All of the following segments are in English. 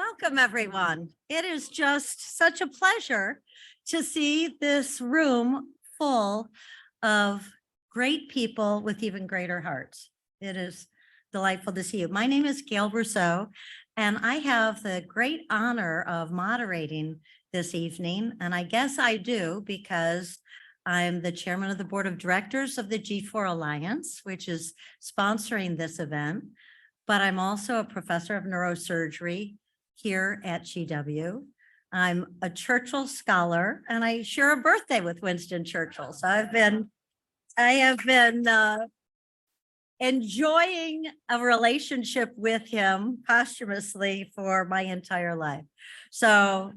Welcome, everyone. It is just such a pleasure to see this room full of great people with even greater hearts. It is delightful to see you. My name is Gail Rousseau, and I have the great honor of moderating this evening. And I guess I do because I'm the chairman of the board of directors of the G4 Alliance, which is sponsoring this event. But I'm also a professor of neurosurgery here at GW. I'm a Churchill scholar, and I share a birthday with Winston Churchill. So I have been enjoying a relationship with him posthumously for my entire life. So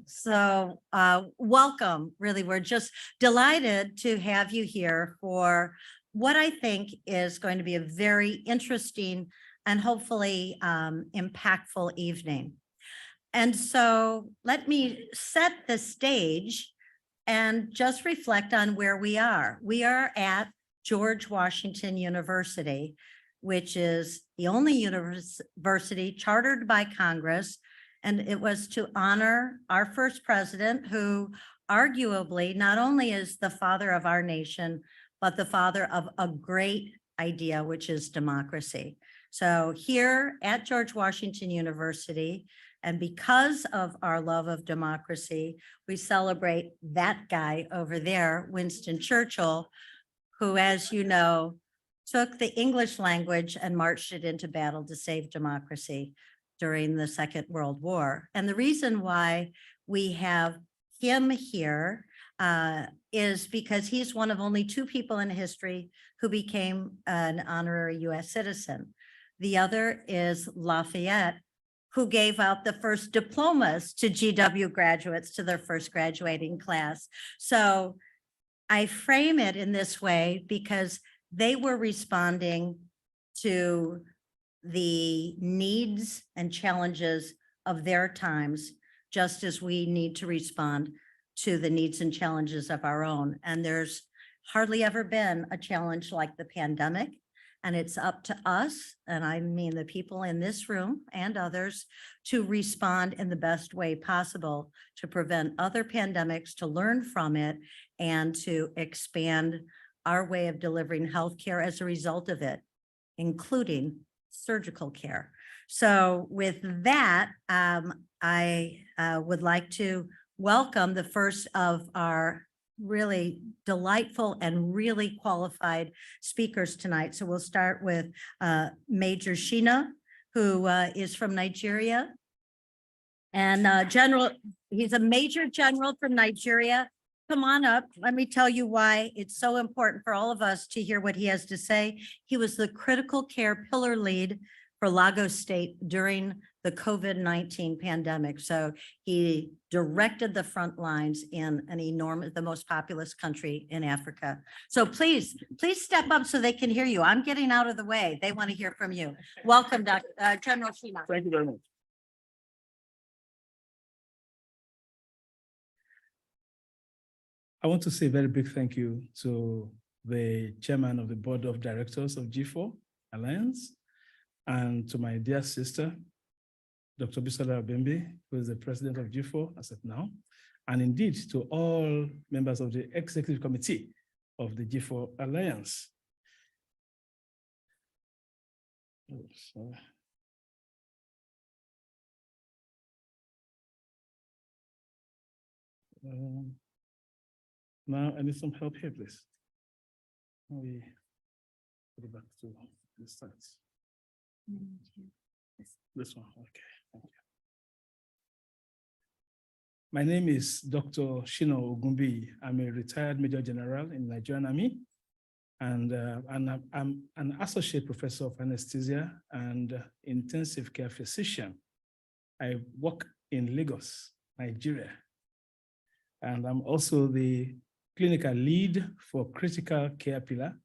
welcome, really. We're just delighted to have you here for what I think is going to be a very interesting and hopefully impactful evening. And so let me set the stage and just reflect on where we are. We are at George Washington University, which is the only university chartered by Congress. And it was to honor our first president, who arguably not only is the father of our nation, but the father of a great idea, which is democracy. So here at George Washington University, and because of our love of democracy, we celebrate that guy over there, Winston Churchill, who, as you know, took the English language and marched it into battle to save democracy during the Second World War. And the reason why we have him here is because he's one of only two people in history who became an honorary US citizen. The other is Lafayette, who gave out the first diplomas to GW graduates to their first graduating class. So I frame it in this way because they were responding to the needs and challenges of their times, just as we need to respond to the needs and challenges of our own. And there's hardly ever been a challenge like the pandemic. And it's up to us, and I mean the people in this room and others, to respond in the best way possible to prevent other pandemics, to learn from it, and to expand our way of delivering healthcare as a result of it, including surgical care. So with that, I would like to welcome the first of our really delightful and really qualified speakers tonight. So we'll start with Major Shina, who is from Nigeria. And he's a Major General from Nigeria. Come on up. Let me tell you why it's so important for all of us to hear what he has to say. He was the critical care pillar lead for Lagos State during the COVID-19 pandemic. So he directed the front lines in the most populous country in Africa. So please step up so they can hear you. I'm getting out of the way. They want to hear from you. Welcome, General Shina. Thank you very much. I want to say a very big thank you to the chairman of the board of directors of G4 Alliance, and to my dear sister, Dr. Bisola Abembe, who is the president of G4 as of now, and indeed to all members of the executive committee of the G4 Alliance. Oh, sorry. Now I need some help here, please. We go back to the slides. This one, okay, thank you. My name is Dr. Shina Ogumbi. I'm a retired Major General in the Nigerian Army, and I'm an associate professor of anesthesia and intensive care physician. I work in Lagos, Nigeria, and I'm also the clinical lead for critical care pillar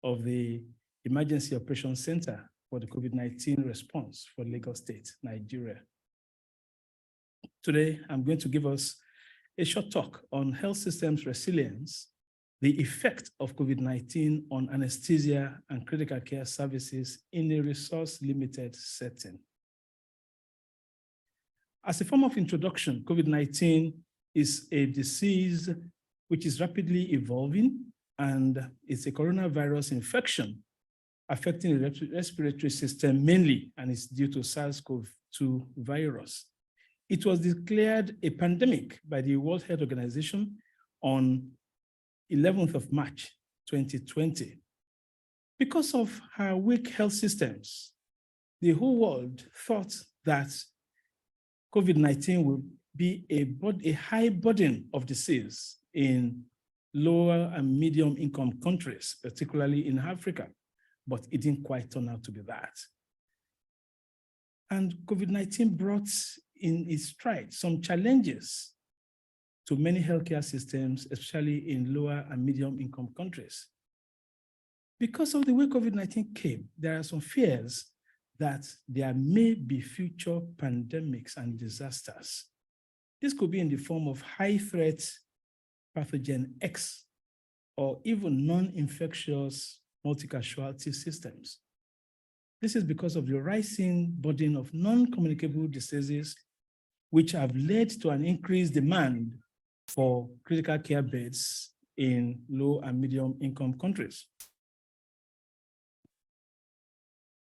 of the Emergency Operations Center for the COVID-19 response for Lagos State, Nigeria. Today, I'm going to give us a short talk on health systems resilience, the effect of COVID-19 on anesthesia and critical care services in a resource-limited setting. As a form of introduction, COVID-19 is a disease which is rapidly evolving, and it's a coronavirus infection affecting the respiratory system mainly, and it's due to SARS-CoV-2 virus. It was declared a pandemic by the World Health Organization on 11th of March, 2020. Because of our weak health systems, the whole world thought that COVID-19 would be a high burden of disease in lower and medium income countries, particularly in Africa, but it didn't quite turn out to be that. And COVID-19 brought in its stride some challenges to many healthcare systems, especially in lower and medium income countries. Because of the way COVID-19 came, there are some fears that there may be future pandemics and disasters. This could be in the form of high threat pathogen X, or even non-infectious multi-casualty systems. This is because of the rising burden of non-communicable diseases, which have led to an increased demand for critical care beds in low and medium income countries.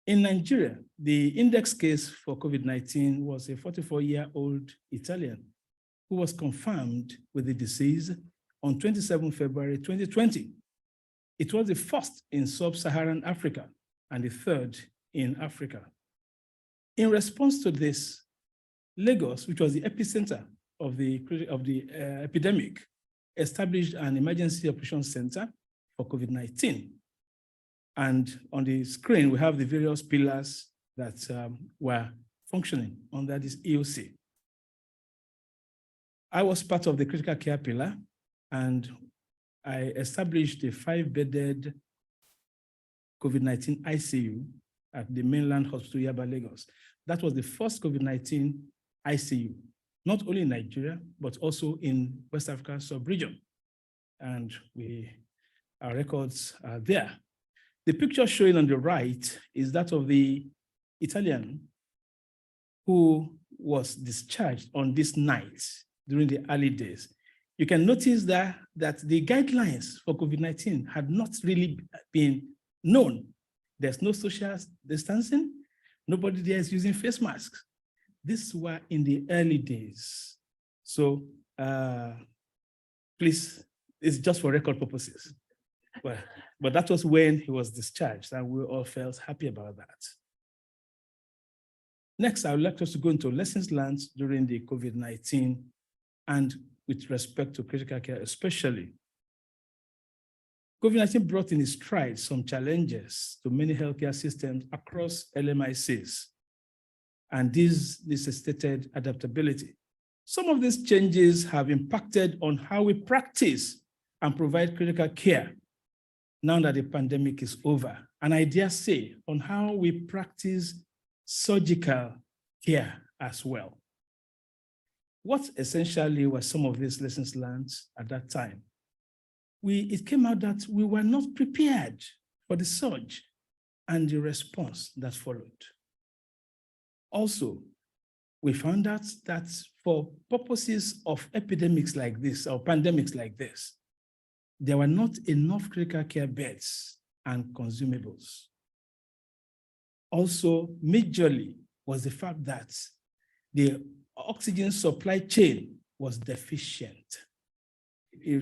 In Nigeria, the index case for COVID-19 was a 44-year-old Italian who was confirmed with the disease on 27 February 2020. It was the first in sub-Saharan Africa and the third in Africa. In response to this, Lagos, which was the epicenter of the epidemic, established an emergency operations center for COVID-19. And on the screen, we have the various pillars that were functioning under this EOC. I was part of the critical care pillar, and I established a 5-bedded COVID-19 ICU at the mainland hospital, Yaba, Lagos. That was the first COVID-19 ICU, not only in Nigeria, but also in West Africa sub-region. And our records are there. The picture showing on the right is that of the Italian who was discharged on this night during the early days. You can notice that the guidelines for COVID-19 had not really been known. There's no social distancing. Nobody there is using face masks. These were in the early days. So please, it's just for record purposes. But that was when he was discharged, and we all felt happy about that. Next, I would like us to go into lessons learned during the COVID-19 and with respect to critical care, especially. COVID-19 brought in its stride some challenges to many healthcare systems across LMICs, and this necessitated adaptability. Some of these changes have impacted on how we practice and provide critical care now that the pandemic is over, and I dare say on how we practice surgical care as well. What essentially were some of these lessons learned at that time? It came out that we were not prepared for the surge and the response that followed. Also, we found out that for purposes of epidemics like this or pandemics like this, there were not enough critical care beds and consumables. Also, majorly was the fact that the oxygen supply chain was deficient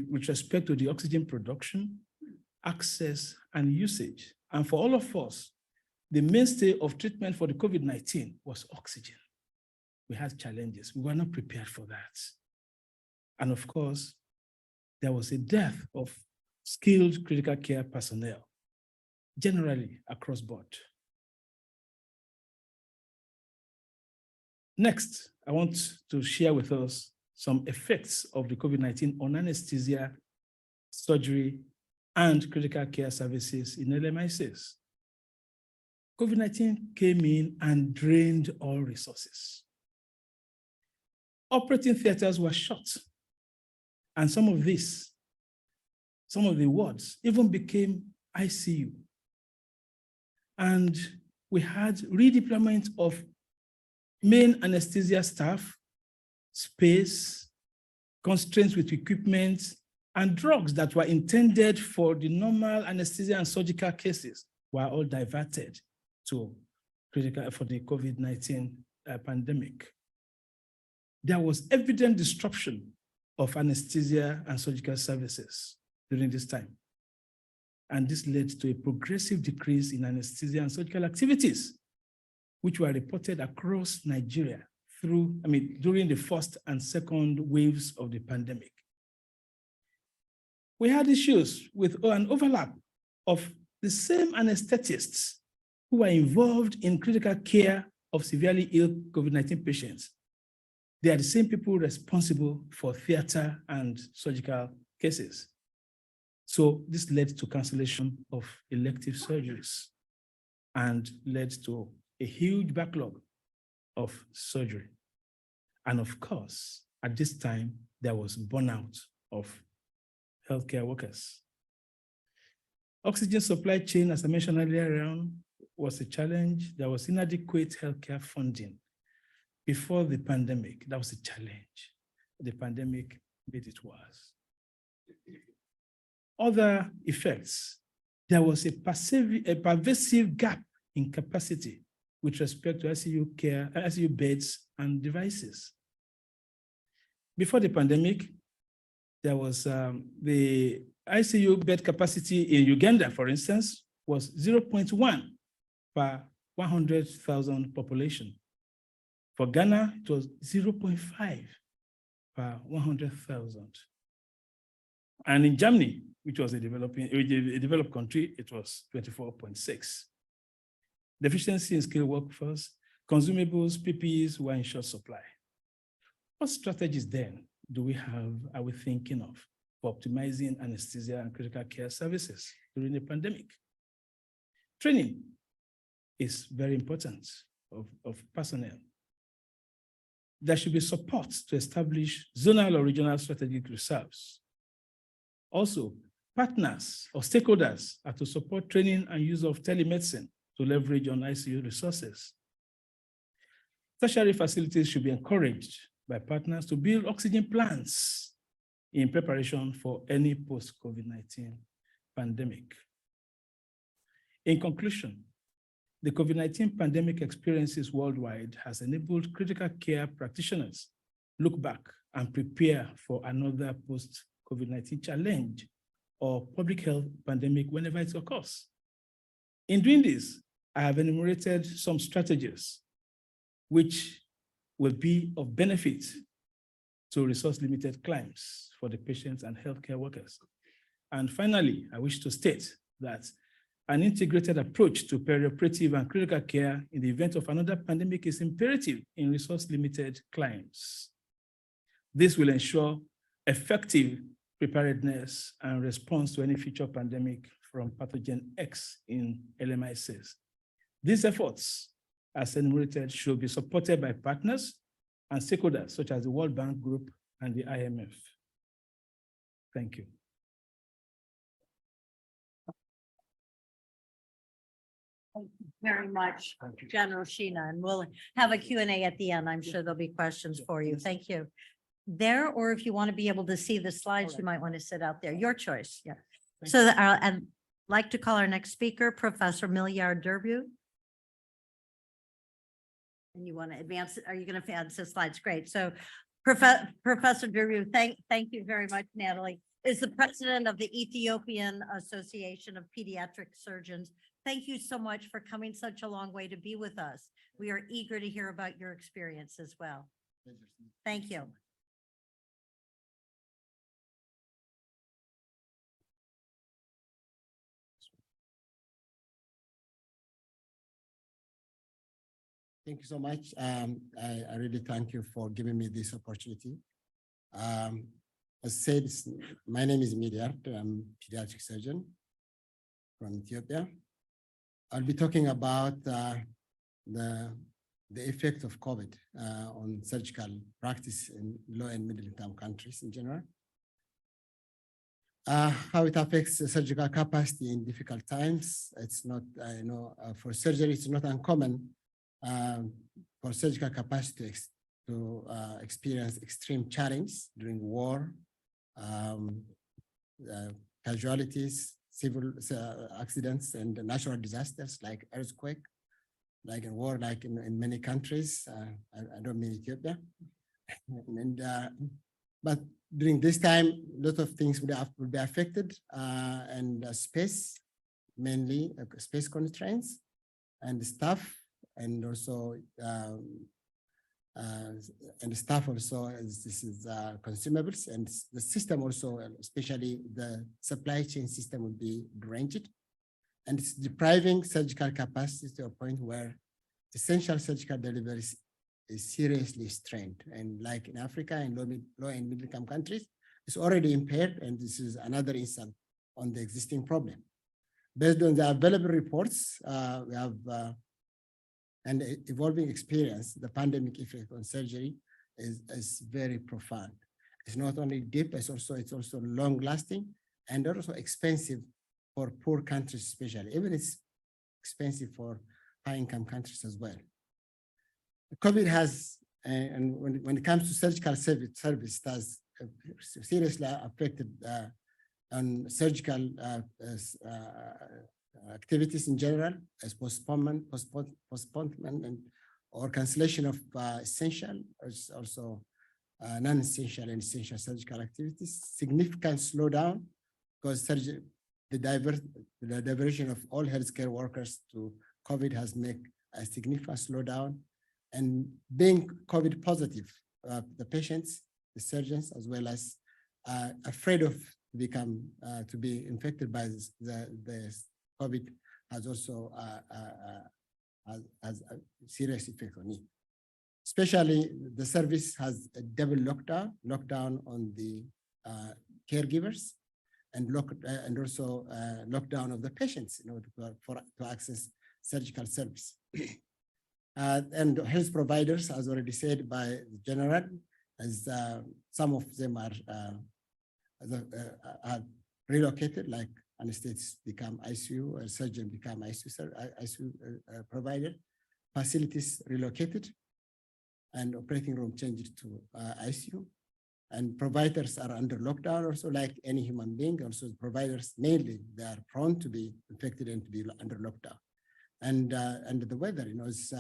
with respect to the oxygen production, access, and usage. And for all of us, the mainstay of treatment for the COVID-19 was oxygen. We had challenges. We were not prepared for that. And of course, there was a dearth of skilled critical care personnel, generally across board. Next, I want to share with us some effects of the COVID-19 on anesthesia, surgery, and critical care services in LMICs. COVID-19 came in and drained all resources. Operating theaters were shut, and some of the wards even became ICU. And we had redeployment of main anesthesia staff space, constraints with equipment, and drugs that were intended for the normal anesthesia and surgical cases were all diverted to critical for the COVID-19 pandemic. There was evident disruption of anesthesia and surgical services during this time. And this led to a progressive decrease in anesthesia and surgical activities, which were reported across Nigeria during the first and second waves of the pandemic. We had issues with an overlap of the same anesthetists who were involved in critical care of severely ill COVID-19 patients. They are the same people responsible for theater and surgical cases. So this led to cancellation of elective surgeries and led to a huge backlog of surgery. And of course, at this time, there was burnout of healthcare workers. Oxygen supply chain, as I mentioned earlier on, was a challenge. There was inadequate healthcare funding. Before the pandemic, that was a challenge. The pandemic made it worse. Other effects, there was a pervasive gap in capacity with respect to ICU care, ICU beds and devices. Before the pandemic, there was the ICU bed capacity in Uganda, for instance, was 0.1 per 100,000 population. For Ghana, it was 0.5 per 100,000. And in Germany, which was a developed country, it was 24.6. Deficiency in skilled workforce, consumables, PPEs were in short supply. What strategies then are we thinking of for optimizing anesthesia and critical care services during the pandemic? Training is very important of personnel. There should be support to establish zonal or regional strategic reserves. Also, partners or stakeholders are to support training and use of telemedicine to leverage on ICU resources. Tertiary facilities should be encouraged by partners to build oxygen plants in preparation for any post-COVID-19 pandemic. In conclusion, the COVID-19 pandemic experiences worldwide has enabled critical care practitioners look back and prepare for another post-COVID-19 challenge or public health pandemic whenever it occurs. In doing this, I have enumerated some strategies which will be of benefit to resource-limited clients for the patients and healthcare workers. And finally, I wish to state that an integrated approach to perioperative and critical care in the event of another pandemic is imperative in resource-limited clients. This will ensure effective preparedness and response to any future pandemic from pathogen X in LMICs. These efforts, as enumerated, should be supported by partners and stakeholders such as the World Bank Group and the IMF. Thank you. Thank you very much, General Sheena, and we'll have a Q&A at the end. I'm sure there'll be questions for you. Thank you. There, or if you want to be able to see the slides, you might want to sit out there. Your choice. Yeah. So I'd like to call our next speaker, Professor Milyar Derbu. And you want to advance, are you going to advance the slides? Great. So Professor Derbu, thank you very much, Natalie, is the president of the Ethiopian Association of Pediatric Surgeons. Thank you so much for coming such a long way to be with us. We are eager to hear about your experience as well. Thank you. Thank you so much. I really thank you for giving me this opportunity. As said, my name is Milyar. I'm a pediatric surgeon from Ethiopia. I'll be talking about the effect of COVID on surgical practice in low and middle income countries in general. How it affects the surgical capacity in difficult times. It's not, for surgery, it's not uncommon for surgical capacity to experience extreme challenge during war, casualties, civil accidents, and natural disasters like earthquake, like in war, like in many countries. I don't mean Ethiopia. And but during this time, a lot of things will be affected, and space, mainly space constraints, and staff, and also this is consumables, and the system also, especially the supply chain system, will be deranged, and it's depriving surgical capacity to a point where essential surgical deliveries is seriously strained. And like in Africa and low and middle income countries, it's already impaired, and this is another insult on the existing problem. Based on the available reports, we have an evolving experience. The pandemic effect on surgery is very profound. It's not only deep, it's also long lasting, and also expensive for poor countries, especially. Even it's expensive for high income countries as well. COVID has, and when it comes to surgical service has seriously affected on surgical activities in general, as postponement and or cancellation of essential, also non-essential and essential surgical activities. Significant slowdown because the diversion of all healthcare workers to COVID has made a significant slowdown. And being COVID positive, the patients, the surgeons, as well as afraid of to be infected by the COVID, has also has a serious effect on it. Especially the service has a double lockdown on the caregivers, and also lockdown of the patients in order to access surgical service. And health providers, as already said by the general, as some of them are relocated, like anesthetists become ICU, a surgeon become ICU provider, facilities relocated, and operating room changed to ICU. And providers are under lockdown also, like any human being. Also providers, mainly, they are prone to be infected and to be under lockdown. And the weather, is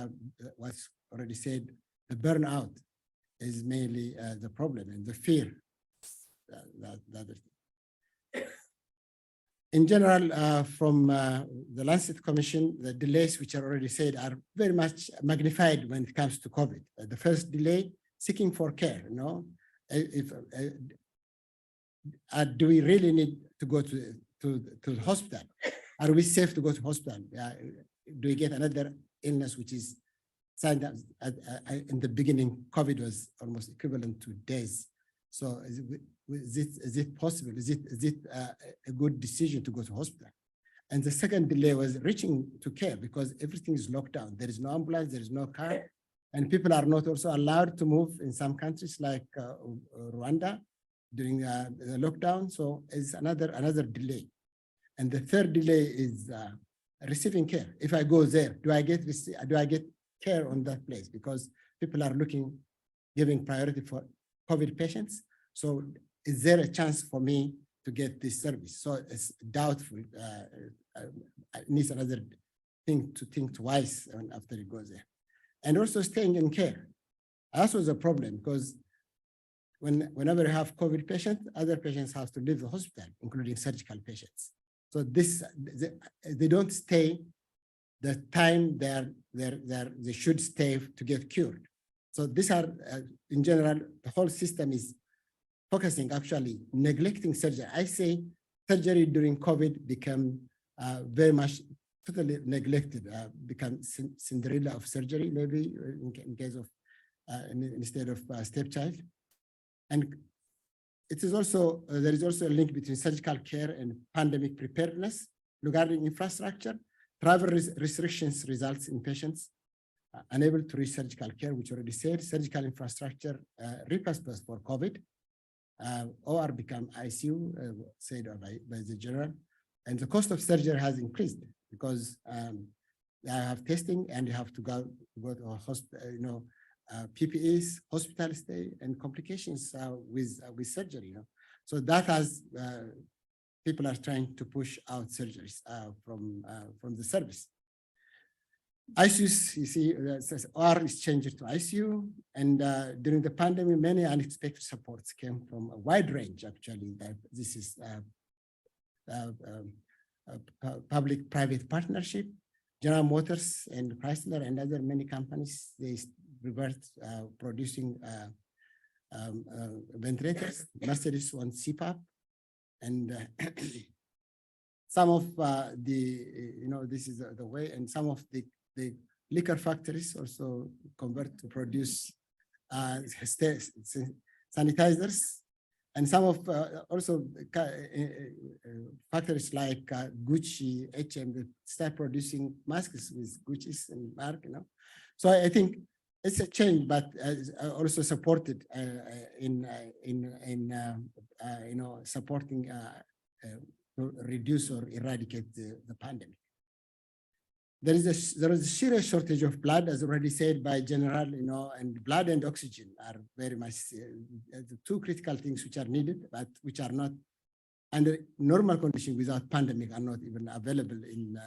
what's already said, the burnout is mainly the problem, and the fear. In general, from the Lancet Commission, the delays which are already said are very much magnified when it comes to COVID. The first delay, seeking for care, do we really need to go to the hospital? Are we safe to go to hospital? Do we get another illness which is signed up in the beginning? COVID was almost equivalent to days. So is it possible? Is it a good decision to go to hospital? And the second delay was reaching to care, because everything is locked down. There is no ambulance, there is no car, and people are not also allowed to move in some countries like Rwanda during the lockdown. So it's another delay. And the third delay is receiving care. If I go there, do I get care on that place? Because people are giving priority for COVID patients. So is there a chance for me to get this service? So it's doubtful. It needs another thing to think twice after it goes there. And also staying in care. That was a problem, because whenever you have COVID patients, other patients have to leave the hospital, including surgical patients. So they don't stay the time they should stay to get cured. So these are, in general, the whole system is focusing, actually neglecting surgery. I say surgery during COVID became very much totally neglected, become Cinderella of surgery, maybe in case of, instead of stepchild. And it is also, there is also a link between surgical care and pandemic preparedness. Regarding infrastructure, travel restrictions results in patients unable to reach surgical care, which already said. Surgical infrastructure repurposed for COVID, or become ICU, said by the general. And the cost of surgery has increased because they have testing, and you have to go to a hospital, PPEs, hospital stay, and complications with surgery. So that has people are trying to push out surgeries from the service. ICUs, you see, OR is changed to ICU, and during the pandemic, many unexpected supports came from a wide range. Actually, this is public-private partnership. General Motors and Chrysler and other many companies, they revert producing ventilators. Mercedes on CPAP, and some of this is the way, and some of the liquor factories also convert to produce sanitizers, and some of also factories like Gucci, H&M start producing masks with Gucci's and Mark. So I think it's a change, but also supported in supporting to reduce or eradicate the pandemic. There is a serious shortage of blood, as already said by General, and blood and oxygen are very much the two critical things which are needed, but which are not under normal conditions without pandemic are not even available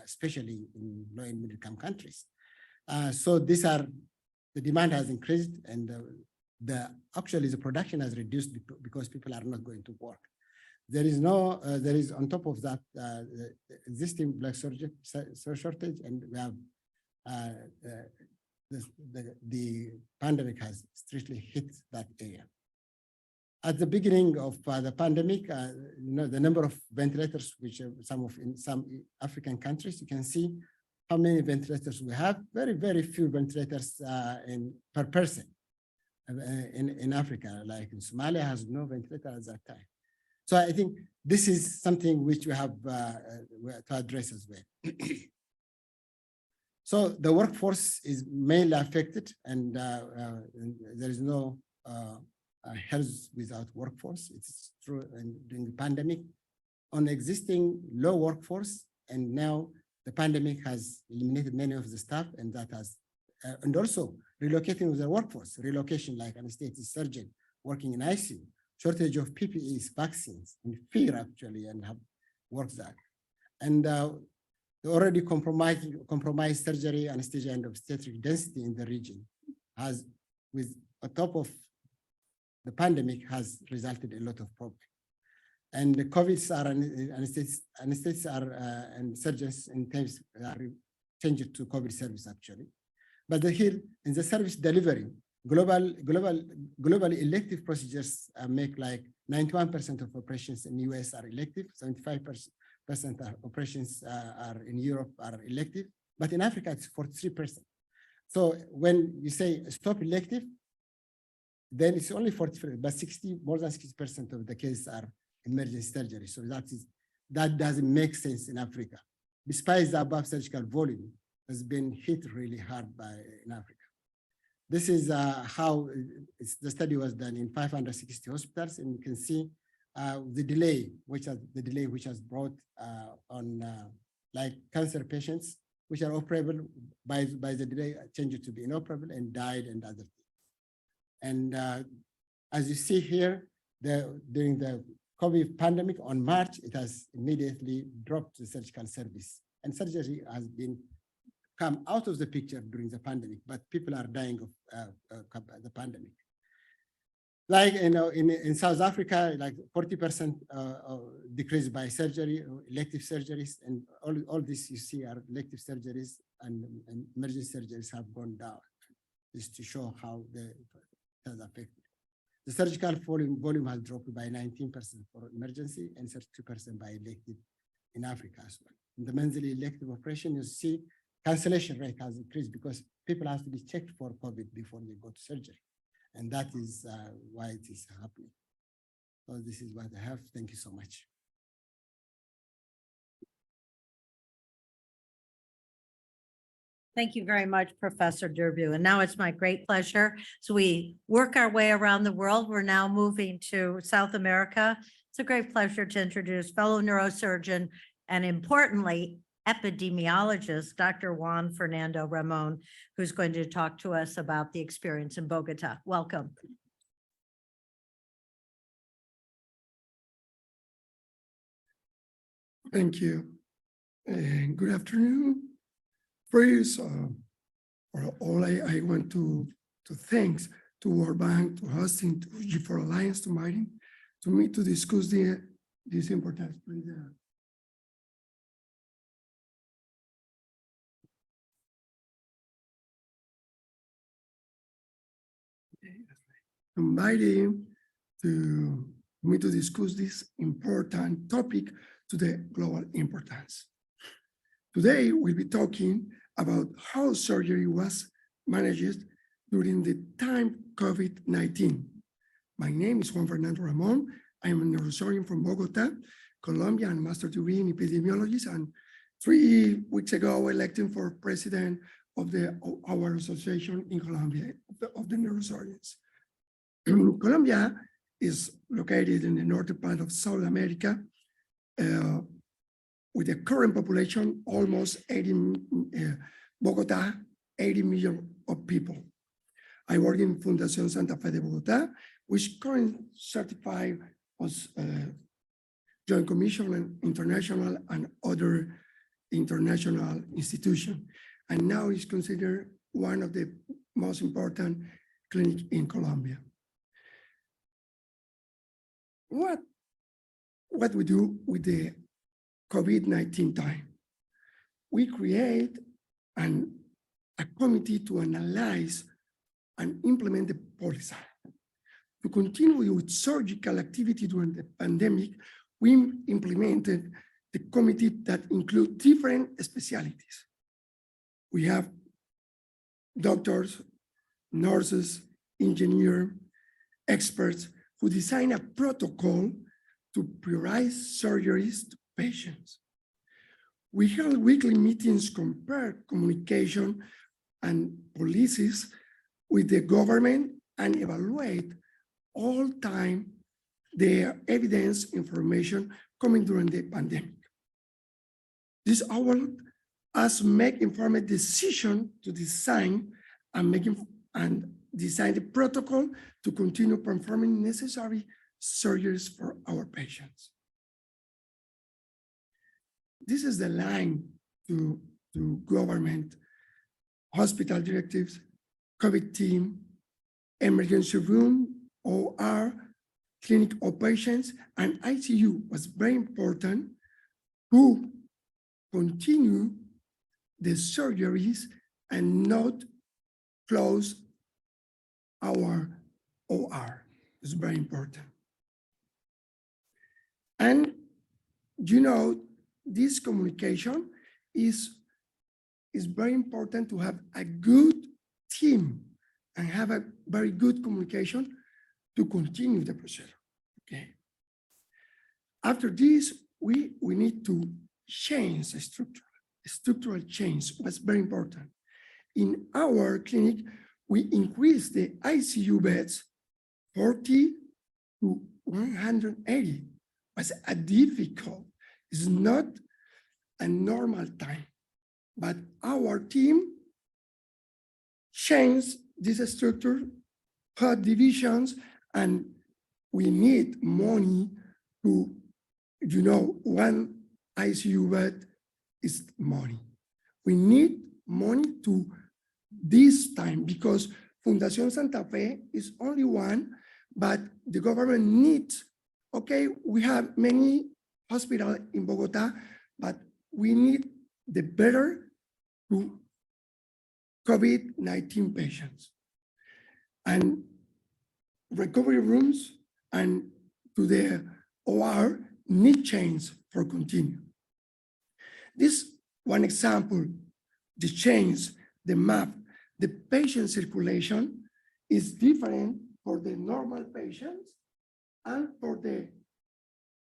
especially in low and middle income countries. So the demand has increased, and actually the production has reduced because people are not going to work. There is on top of that the existing blood shortage, and we have the pandemic has strictly hit that area. At the beginning of the pandemic, the number of ventilators, which in some African countries, you can see how many ventilators we have. Very, very few ventilators per person in Africa. Like in Somalia, has no ventilator at that time. So I think this is something which we have to address as well. So the workforce is mainly affected, and there is no health without workforce. It's true during the pandemic on existing low workforce, and now the pandemic has eliminated many of the staff, and that has, and also relocating the workforce, relocation like anesthesia surgeon working in ICU, shortage of PPEs, vaccines, and fear actually, and have worked that. And the already compromised surgery, anesthesia, and obstetric density in the region has, with on top of the pandemic, has resulted in a lot of problems. And the COVIDs are anesthetists are and surgeons in terms are changed to COVID service actually. But here in the service delivery, global elective procedures make like 91% of operations in the US are elective, 75% of operations are in Europe are elective, but in Africa it's 43%. So when you say stop elective, then it's only 40%, but more than 60% of the cases are emergency surgery. So that doesn't make sense in Africa. Despite the above surgical volume has been hit really hard in Africa. This is how the study was done in 560 hospitals, and you can see the delay, which has brought on like cancer patients, which are operable by the delay changed to be inoperable and died and other things. And as you see here, during the COVID pandemic on March, it has immediately dropped the surgical service, and surgery has been come out of the picture during the pandemic, but people are dying of the pandemic. Like in South Africa, like 40% decrease by surgery, elective surgeries, and all this you see are elective surgeries, and emergency surgeries have gone down. Just to show how it has affected. The surgical volume has dropped by 19% for emergency and 32% by elective in Africa as well. In the monthly elective operation, you see cancellation rate has increased because people have to be checked for COVID before they go to surgery. And that is why it is happening. So this is what I have. Thank you so much. Thank you very much, Professor Derbu. And now it's my great pleasure. So we work our way around the world. We're now moving to South America. It's a great pleasure to introduce fellow neurosurgeon and importantly, epidemiologist, Dr. Juan Fernando Ramon, who's going to talk to us about the experience in Bogota. Welcome. Thank you. And good afternoon. First, for all, I want to thanks to World Bank, to hosting, to G4 Alliance, to Martin, to me to discuss this important. Inviting to me to discuss this important topic to the global importance. Today, we'll be talking about how surgery was managed during the time COVID-19. My name is Juan Fernando Ramon. I am a neurosurgeon from Bogota, Colombia, and master degree in epidemiology. And 3 weeks ago, elected for president of our association in Colombia, of the neurosurgeons. Colombia is located in the northern part of South America, with a current population almost 80, Bogota, 80 million of people. I work in Fundación Santa Fe de Bogota, which currently certified as Joint Commission and International and other international institutions, and now is considered one of the most important clinics in Colombia. What we do with the COVID-19 time? We create a committee to analyze and implement the policy. To continue with surgical activity during the pandemic, we implemented the committee that include different specialties. We have doctors, nurses, engineers, experts who design a protocol to prioritize surgeries to patients. We held weekly meetings, compare communication and policies with the government, and evaluate all time the evidence information coming during the pandemic. This allowed us make informed decision to design and design the protocol to continue performing necessary surgeries for our patients. This is the line to government, hospital directives, COVID team, emergency room, OR, clinic operations, and ICU was very important to continue the surgeries and not close our OR. It's very important. And you know, this communication is very important to have a good team and have a very good communication to continue the procedure, okay? After this, we need to change the structure. Structural change was very important. In our clinic, we increased the ICU beds 40 to 180. Was a difficult, it's not a normal time, but our team changed this structure, cut divisions, and we need money to, you know, one ICU bed is money. We need money to this time because Fundación Santa Fe is only one, but the government needs, okay, we have many hospitals in Bogota, but we need the better to COVID-19 patients. And recovery rooms and to the OR need change for continue. This one example, the change, the map, the patient circulation is different for the normal patients and for the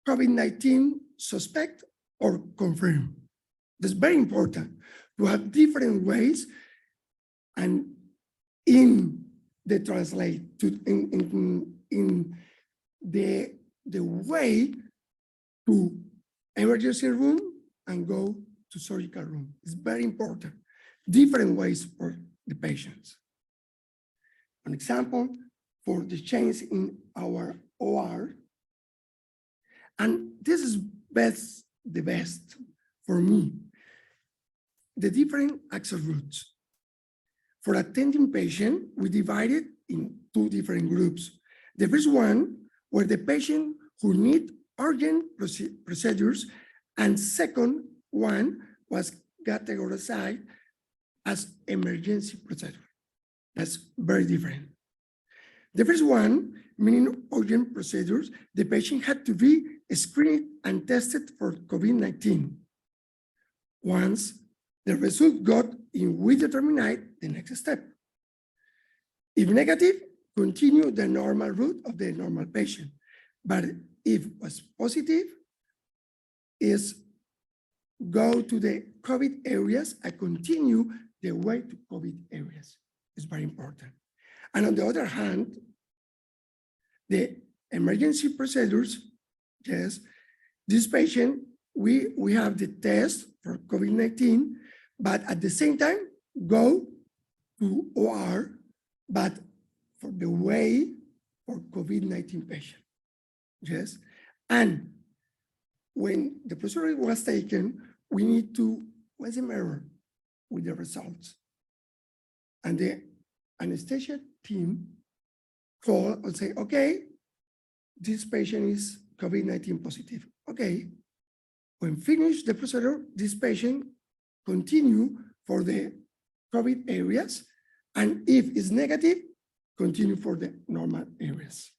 COVID-19 suspect or confirmed. That's very important to have different ways and in the translate to in the way to emergency room and go to surgical room. It's very important. Different ways for the patients. An example for the change in our OR, and this is the best for me, the different access routes. For attending patient, we divided in two different groups. The first one were the patient who need urgent procedures, and second one was categorized as emergency procedure. That's very different. The first one, meaning urgent procedures, the patient had to be screened and tested for COVID-19. Once the result got in, we determined the next step. If negative, continue the normal route of the normal patient. But if was positive, is go to the COVID areas and continue the way to COVID areas. It's very important. And on the other hand, the emergency procedures, yes, this patient, we have the test for COVID-19, but at the same time, go to OR, but for the way for COVID-19 patient, yes? And when the procedure was taken, we need to, what's the mirror with the results? And the anesthesia team call and say, okay, this patient is COVID-19 positive. Okay, when finished the procedure, this patient continue for the COVID areas, and if it's negative, continue for the normal areas.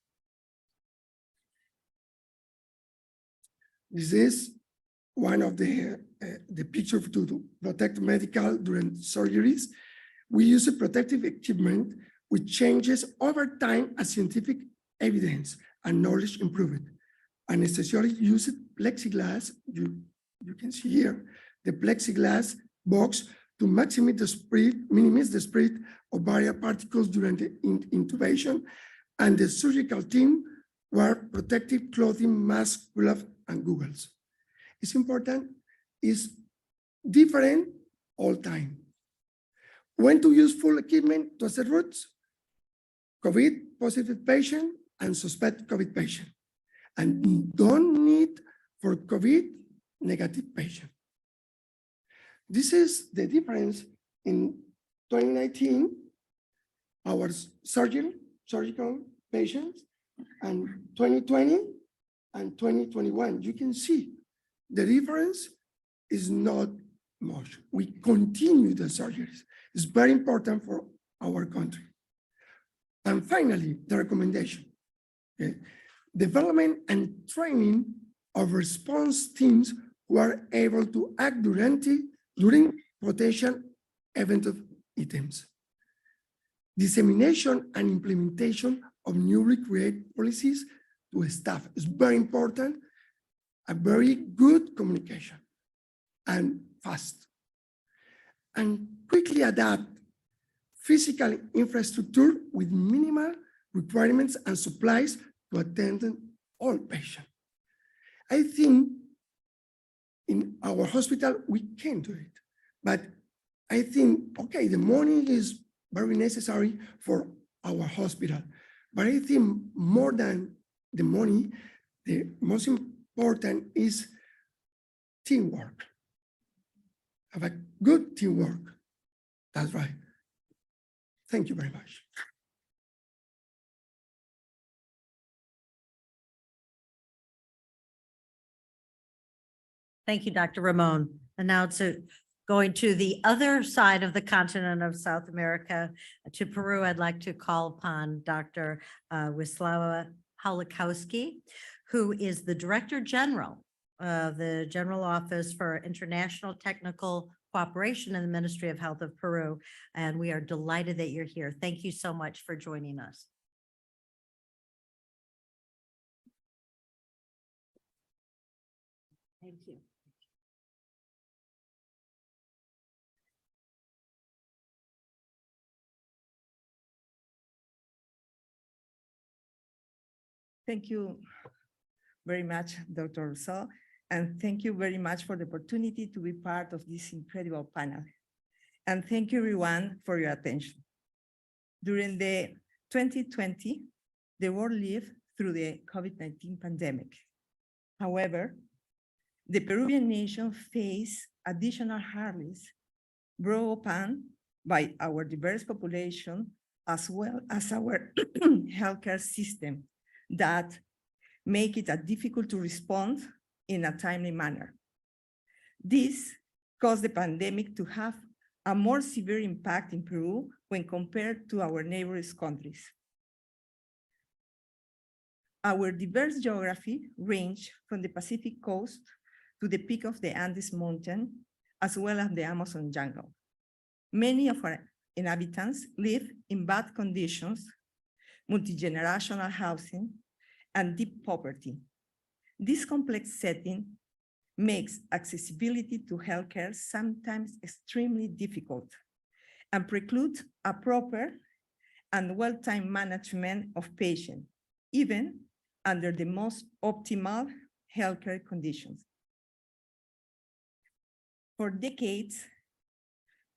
This is one of the picture to protect medical during surgeries. We use a protective equipment which changes over time as scientific evidence and knowledge improvement. Anesthesiologists use plexiglass, you can see here, the plexiglass box to minimize the spread of viral particles during the intubation, and the surgical team wear protective clothing, masks, gloves, and goggles. It's important, it's different all time. When to use full equipment to assess routes? COVID positive patient and suspect COVID patient, and don't need for COVID negative patient. This is the difference in 2019, our surgical patients, and 2020 and 2021. You can see the difference is not much. We continue the surgeries. It's very important for our country. And finally, the recommendation. Okay. Development and training of response teams who are able to act during potential event of items. Dissemination and implementation of newly created policies to staff is very important. A very good communication and fast. And quickly adapt physical infrastructure with minimal requirements and supplies to attend all patients. I think in our hospital, we can do it, but I think, okay, the money is very necessary for our hospital, but I think more than the money, the most important is teamwork. Have a good teamwork. That's right. Thank you very much. Thank you, Dr. Ramon. And now going to the other side of the continent of South America, to Peru, I'd like to call upon Dr. Wisława Hałakowski, who is the Director General of the General Office for International Technical Cooperation in the Ministry of Health of Peru. And we are delighted that you're here. Thank you so much for joining us. Thank you. Thank you very much, Dr. Rousseau. And thank you very much for the opportunity to be part of this incredible panel. And thank you everyone for your attention. During the 2020, the world lived through the COVID-19 pandemic. However, the Peruvian nation faced additional hurdles brought upon by our diverse population, as well as our healthcare system that make it difficult to respond in a timely manner. This caused the pandemic to have a more severe impact in Peru when compared to our neighboring countries. Our diverse geography ranged from the Pacific coast to the peak of the Andes mountain, as well as the Amazon jungle. Many of our inhabitants live in bad conditions, multi-generational housing, and deep poverty. This complex setting makes accessibility to healthcare sometimes extremely difficult and precludes a proper and well-timed management of patients, even under the most optimal healthcare conditions. For decades,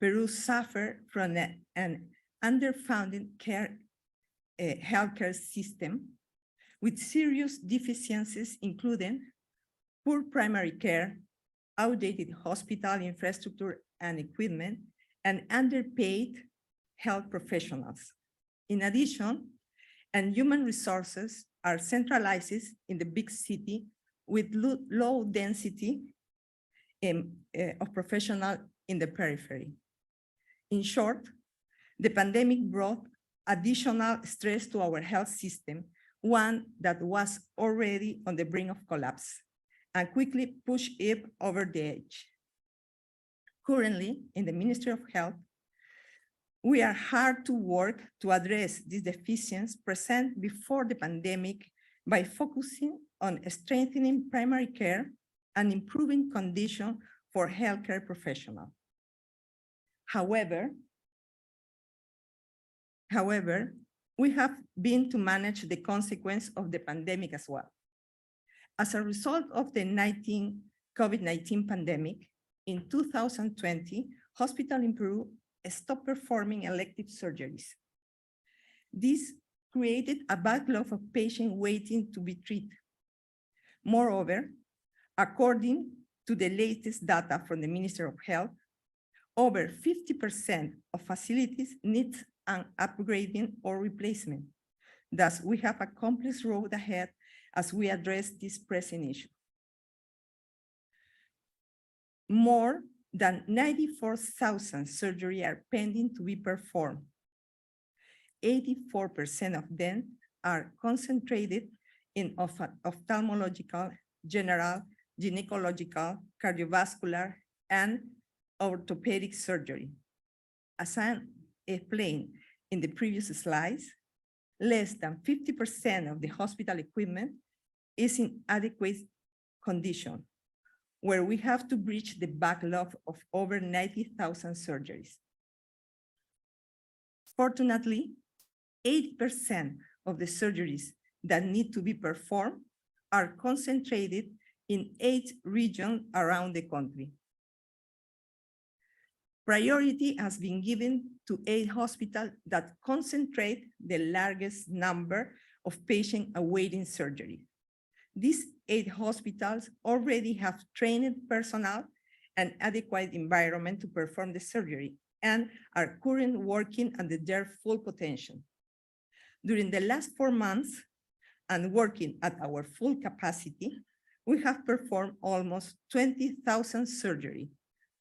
Peru suffered from an underfunded healthcare system with serious deficiencies, including poor primary care, outdated hospital infrastructure and equipment, and underpaid health professionals. In addition, and human resources are centralized in the big city with low density of professionals in the periphery. In short, the pandemic brought additional stress to our health system, one that was already on the brink of collapse, and quickly pushed it over the edge. Currently, in the Ministry of Health, we are hard to work to address these deficiencies present before the pandemic by focusing on strengthening primary care and improving conditions for healthcare professionals. However, we have been to manage the consequence of the pandemic as well. As a result of the COVID-19 pandemic, in 2020, hospitals in Peru stopped performing elective surgeries. This created a backlog of patients waiting to be treated. Moreover, according to the latest data from the Ministry of Health, over 50% of facilities need an upgrading or replacement. Thus, we have a complex road ahead as we address this pressing issue. More than 94,000 surgeries are pending to be performed. 84% of them are concentrated in ophthalmological, general, gynecological, cardiovascular, and orthopedic surgery. As I explained in the previous slides, less than 50% of the hospital equipment is in adequate condition, where we have to breach the backlog of over 90,000 surgeries. Fortunately, 80% of the surgeries that need to be performed are concentrated in 8 regions around the country. Priority has been given to 8 hospitals that concentrate the largest number of patients awaiting surgery. These 8 hospitals already have trained personnel and adequate environment to perform the surgery and are currently working under their full potential. During the last 4 months and working at our full capacity, we have performed almost 20,000 surgeries,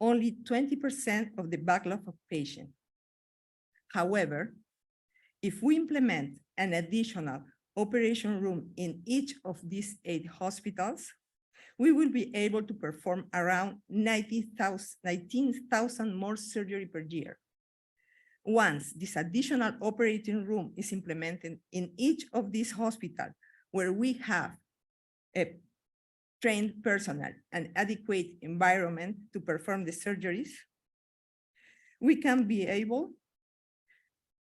only 20% of the backlog of patients. However, if we implement an additional operation room in each of these 8 hospitals, we will be able to perform around 19,000 more surgery per year. Once this additional operating room is implemented in each of these hospitals where we have a trained personnel and adequate environment to perform the surgeries, we can be able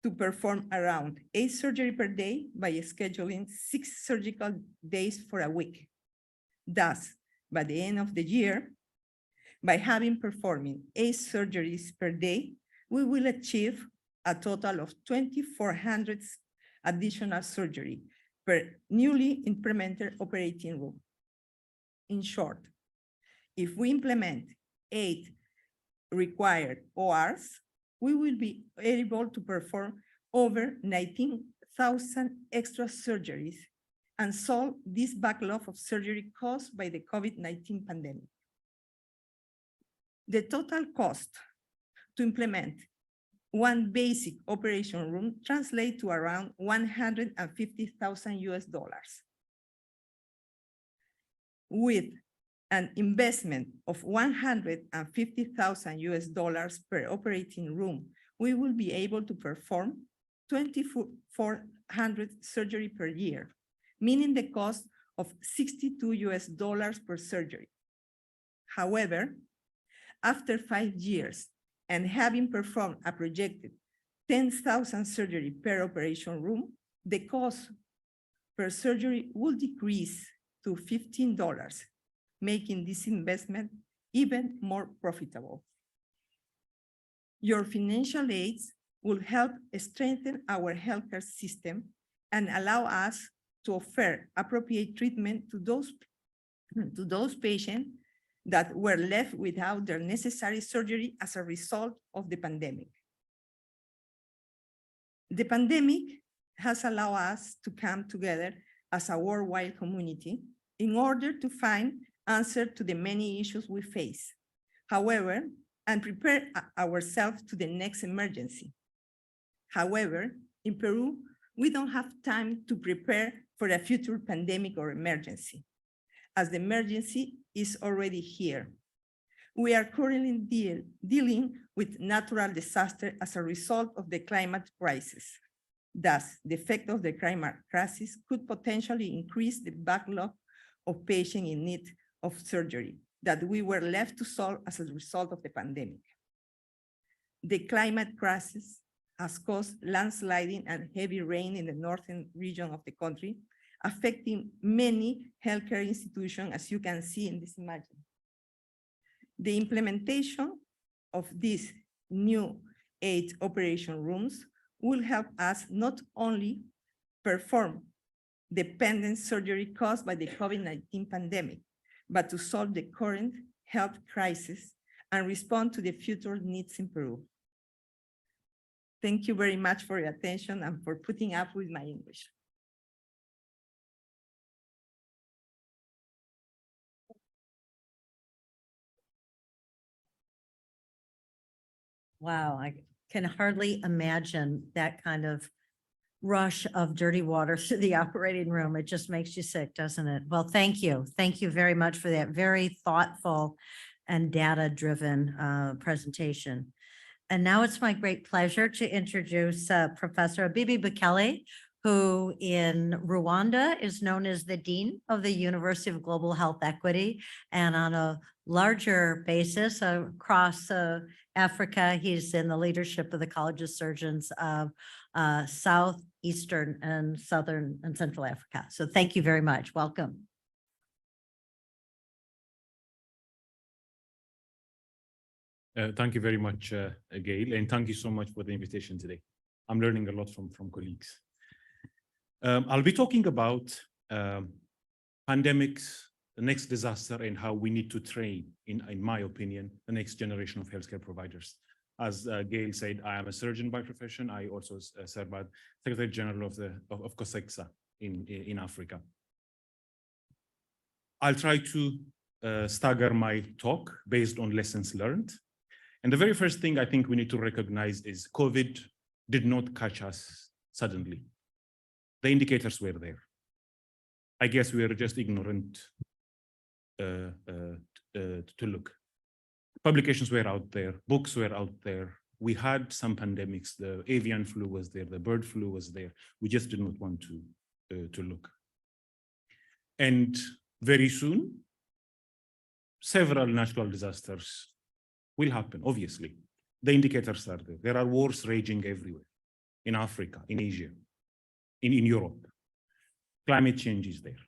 to perform around 8 surgeries per day by scheduling 6 surgical days for a week. Thus, by the end of the year, by having performing 8 surgeries per day, we will achieve a total of 2,400 additional surgery per newly implemented operating room. In short, if we implement 8 required ORs, we will be able to perform over 19,000 extra surgeries and solve this backlog of surgery caused by the COVID-19 pandemic. The total cost to implement one basic operation room translates to around $150,000. With an investment of $150,000 per operating room, we will be able to perform 2,400 surgery per year, meaning the cost of $62 per surgery. However, after 5 years and having performed a projected 10,000 surgery per operation room, the cost per surgery will decrease to $15, making this investment even more profitable. Your financial aids will help strengthen our healthcare system and allow us to offer appropriate treatment to those patients that were left without their necessary surgery as a result of the pandemic. The pandemic has allowed us to come together as a worldwide community in order to find answers to the many issues we face. However, and prepare ourselves to the next emergency. However, in Peru, we don't have time to prepare for a future pandemic or emergency, as the emergency is already here. We are currently dealing with natural disaster as a result of the climate crisis. Thus, the effect of the climate crisis could potentially increase the backlog of patients in need of surgery that we were left to solve as a result of the pandemic. The climate crisis has caused landsliding and heavy rain in the northern region of the country, affecting many healthcare institutions, as you can see in this image. The implementation of these new 8 operation rooms will help us not only perform the pending surgery caused by the COVID-19 pandemic, but to solve the current health crisis and respond to the future needs in Peru. Thank you very much for your attention and for putting up with my English. Wow, I can hardly imagine that kind of rush of dirty water through the operating room. It just makes you sick, doesn't it? Well, thank you. Thank you very much for that very thoughtful and data-driven presentation. And now it's my great pleasure to introduce Professor Abibi Bekele, who in Rwanda is known as the Dean of the University of Global Health Equity. And on a larger basis across Africa, he's in the leadership of the College of Surgeons of South, Eastern, and Southern and Central Africa. So thank you very much. Welcome. Thank you very much, Gail, and thank you so much for the invitation today. I'm learning a lot from colleagues. I'll be talking about pandemics, the next disaster, and how we need to train, in my opinion, the next generation of healthcare providers. As Gail said, I am a surgeon by profession. I also serve as Secretary General of COSEXA in Africa. I'll try to stagger my talk based on lessons learned. And the very first thing I think we need to recognize is COVID did not catch us suddenly. The indicators were there. I guess we are just ignorant to look. Publications were out there, books were out there. We had some pandemics. The avian flu was there, the bird flu was there. We just did not want to look. And very soon, several natural disasters will happen, obviously. The indicators are there. There are wars raging everywhere, in Africa, in Asia, in Europe. Climate change is there.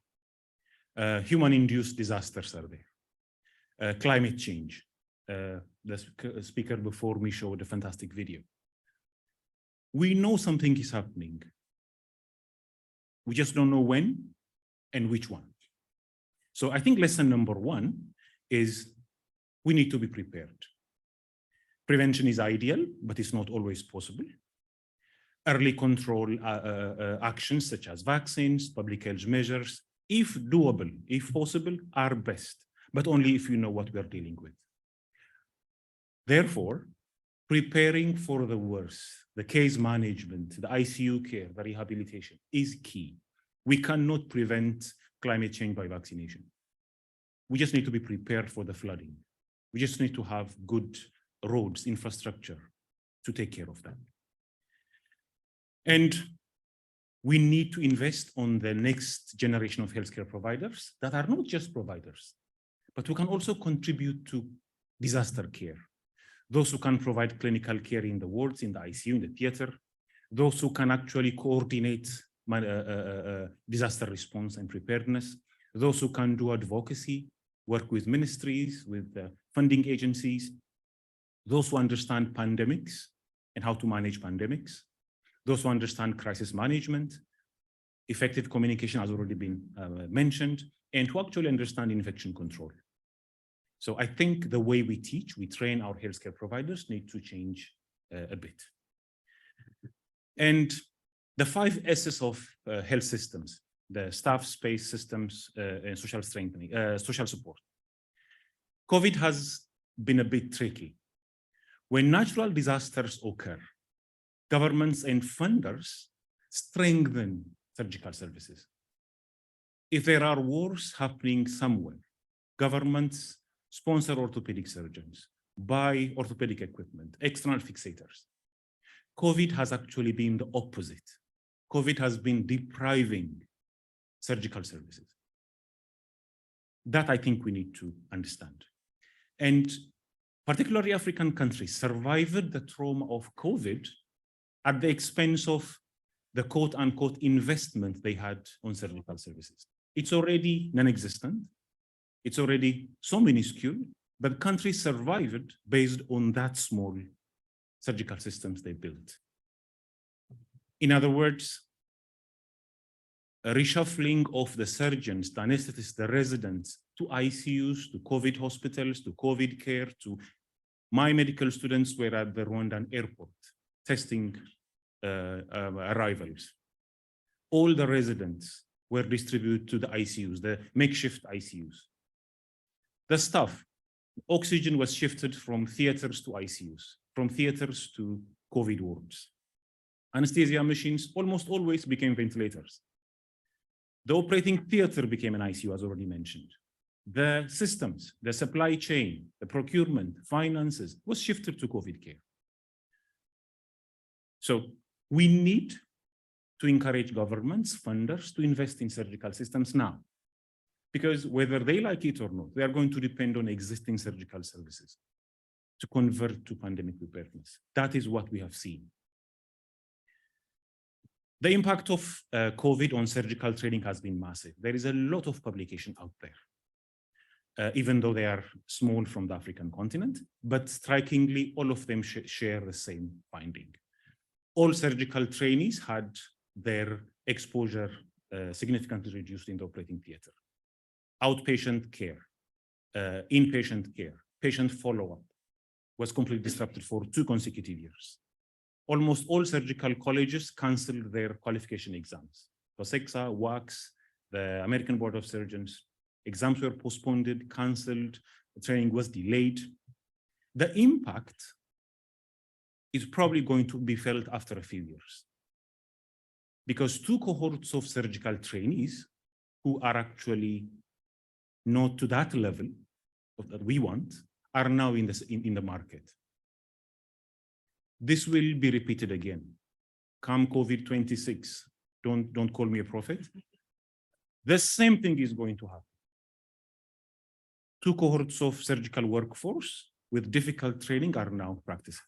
Human-induced disasters are there. Climate change. The speaker before me showed a fantastic video. We know something is happening. We just don't know when and which one. So I think lesson number one is we need to be prepared. Prevention is ideal, but it's not always possible. Early control actions such as vaccines, public health measures, if doable, if possible, are best, but only if you know what we are dealing with. Therefore, preparing for the worst, the case management, the ICU care, the rehabilitation is key. We cannot prevent climate change by vaccination. We just need to be prepared for the flooding. We just need to have good roads, infrastructure to take care of that. And we need to invest on the next generation of healthcare providers that are not just providers, but who can also contribute to disaster care. Those who can provide clinical care in the wards, in the ICU, in the theater, those who can actually coordinate disaster response and preparedness, those who can do advocacy, work with ministries, with funding agencies, those who understand pandemics and how to manage pandemics, those who understand crisis management, effective communication has already been mentioned, and who actually understand infection control. So I think the way we teach, we train our healthcare providers need to change a bit. And the 5 S's of health systems, the staff, space, systems, and social strengthening, social support. COVID has been a bit tricky. When natural disasters occur, governments and funders strengthen surgical services. If there are wars happening somewhere, governments sponsor orthopedic surgeons, buy orthopedic equipment, external fixators. COVID has actually been the opposite. COVID has been depriving surgical services. That I think we need to understand. And particularly African countries survived the trauma of COVID at the expense of the quote unquote investment they had on surgical services. It's already non-existent. It's already so minuscule, but countries survived based on that small surgical systems they built. In other words, a reshuffling of the surgeons, the anesthetists, the residents to ICUs, to COVID hospitals, to COVID care, to my medical students were at the Rwandan airport testing arrivals. All the residents were distributed to the ICUs, the makeshift ICUs. The staff, oxygen was shifted from theaters to ICUs, from theaters to COVID wards. Anesthesia machines almost always became ventilators. The operating theater became an ICU, as already mentioned. The systems, the supply chain, the procurement, finances was shifted to COVID care. So we need to encourage governments, funders to invest in surgical systems now, because whether they like it or not, they are going to depend on existing surgical services to convert to pandemic preparedness. That is what we have seen. The impact of COVID on surgical training has been massive. There is a lot of publication out there, even though they are small from the African continent, but strikingly, all of them share the same finding. All surgical trainees had their exposure significantly reduced in the operating theater. Outpatient care, inpatient care, patient follow-up was completely disrupted for 2 consecutive years. Almost all surgical colleges canceled their qualification exams. COSEXA, WACS, the American Board of Surgeons, exams were postponed, canceled, the training was delayed. The impact is probably going to be felt after a few years, because 2 cohorts of surgical trainees who are actually not to that level that we want are now in the market. This will be repeated again. Come COVID-26, don't call me a prophet. The same thing is going to happen. 2 cohorts of surgical workforce with difficult training are now practicing.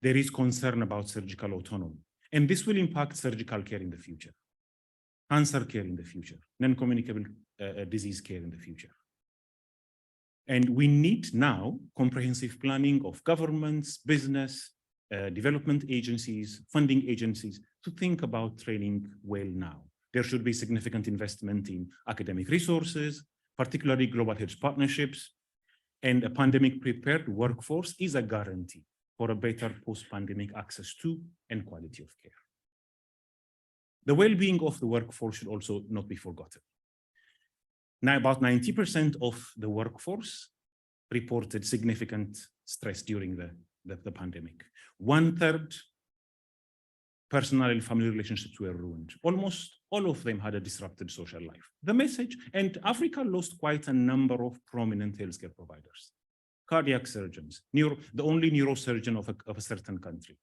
There is concern about surgical autonomy, and this will impact surgical care in the future, cancer care in the future, non-communicable disease care in the future. And we need now comprehensive planning of governments, business, development agencies, funding agencies to think about training well now. There should be significant investment in academic resources, particularly global health partnerships, and a pandemic prepared workforce is a guarantee for a better post-pandemic access to and quality of care. The well-being of the workforce should also not be forgotten. Now, about 90% of the workforce reported significant stress during the pandemic. 1/3 personal and family relationships were ruined. Almost all of them had a disrupted social life. The message, and Africa lost quite a number of prominent healthcare providers, cardiac surgeons, the only neurosurgeon of a certain country,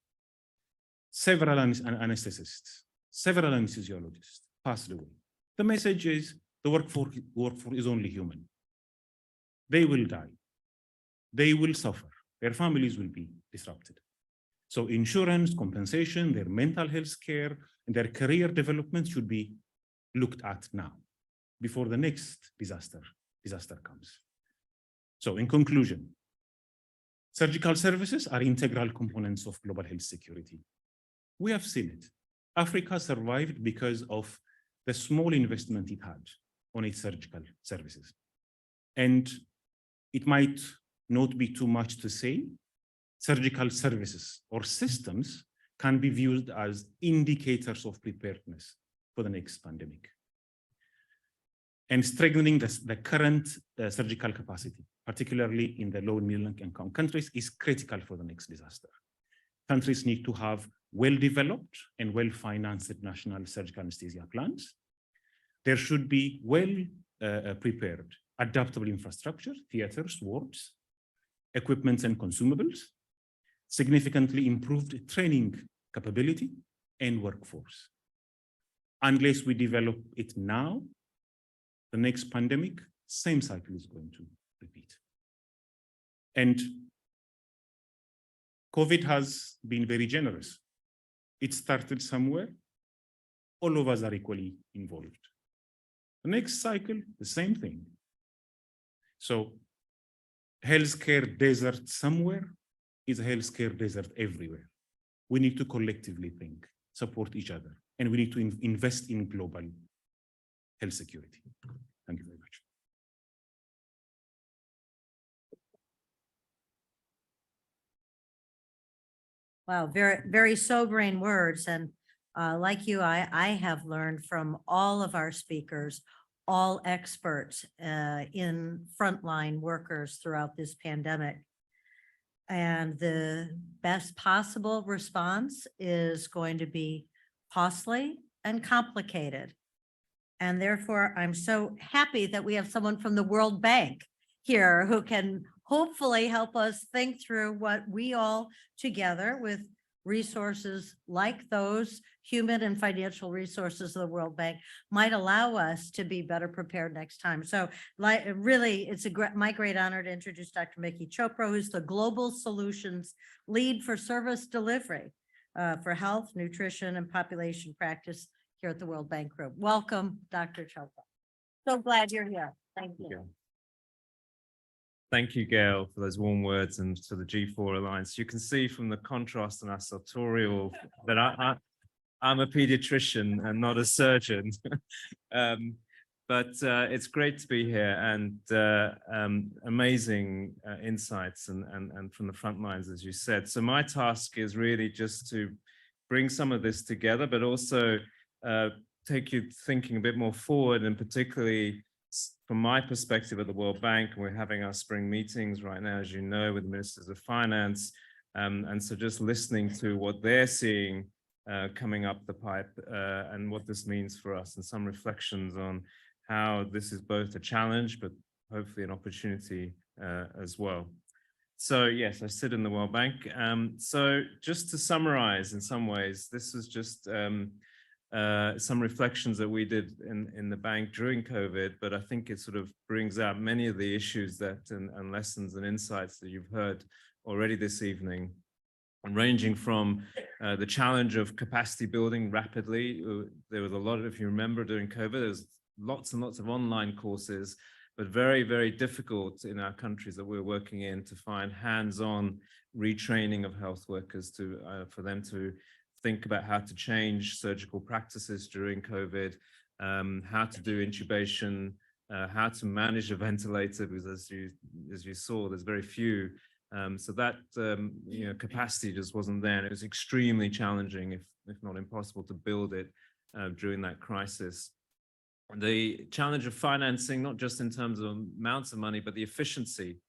several anesthetists, several anesthesiologists passed away. The message is the workforce is only human. They will die. They will suffer. Their families will be disrupted. So insurance, compensation, their mental health care, and their career development should be looked at now before the next disaster comes. So in conclusion, surgical services are integral components of global health security. We have seen it. Africa survived because of the small investment it had on its surgical services. And it might not be too much to say, surgical services or systems can be viewed as indicators of preparedness for the next pandemic. And strengthening the current surgical capacity, particularly in the low and middle income countries, is critical for the next disaster. Countries need to have well-developed and well-financed national surgical anesthesia plans. There should be well-prepared, adaptable infrastructure, theaters, wards, equipment and consumables, significantly improved training capability and workforce. Unless we develop it now, the next pandemic, same cycle is going to repeat. And COVID has been very generous. It started somewhere. All of us are equally involved. The next cycle, the same thing. So healthcare desert somewhere is a healthcare desert everywhere. We need to collectively think, support each other, and we need to invest in global health security. Thank you very much. Wow, very, very sobering words. And like you, I have learned from all of our speakers, all experts in frontline workers throughout this pandemic. And the best possible response is going to be costly and complicated. And therefore, I'm so happy that we have someone from the World Bank here who can hopefully help us think through what we all together with resources like those human and financial resources of the World Bank might allow us to be better prepared next time. So really, it's my great honor to introduce Dr. Miki Chopra, who's the Global Solutions Lead for Service Delivery for Health, Nutrition, and Population Practice here at the World Bank Group. Welcome, Dr. Chopra. So glad you're here. Thank you. Thank you, Gail, for those warm words and to the G4 Alliance. You can see from the contrast in our sartorial that I'm a pediatrician and not a surgeon. But it's great to be here, and amazing insights and from the front lines, as you said. So my task is really just to bring some of this together, but also take you thinking a bit more forward, and particularly from my perspective at the World Bank. And we're having our spring meetings right now, as you know, with the ministers of finance. And so just listening to what they're seeing coming up the pipe and what this means for us, and some reflections on how this is both a challenge, but hopefully an opportunity as well. So yes, I sit in the World Bank. So just to summarize, in some ways, this was just some reflections that we did in the bank during COVID, but I think it sort of brings out many of the issues that and lessons and insights that you've heard already this evening, ranging from the challenge of capacity building rapidly. There was a lot of, if you remember during COVID, there was lots and lots of online courses, but very, very difficult in our countries that we're working in to find hands-on retraining of health workers to for them to think about how to change surgical practices during COVID, how to do intubation, how to manage a ventilator, because as you saw, there's very few. So that capacity just wasn't there. And it was extremely challenging, if not impossible, to build it during that crisis. The challenge of financing, not just in terms of amounts of money, but the efficiency.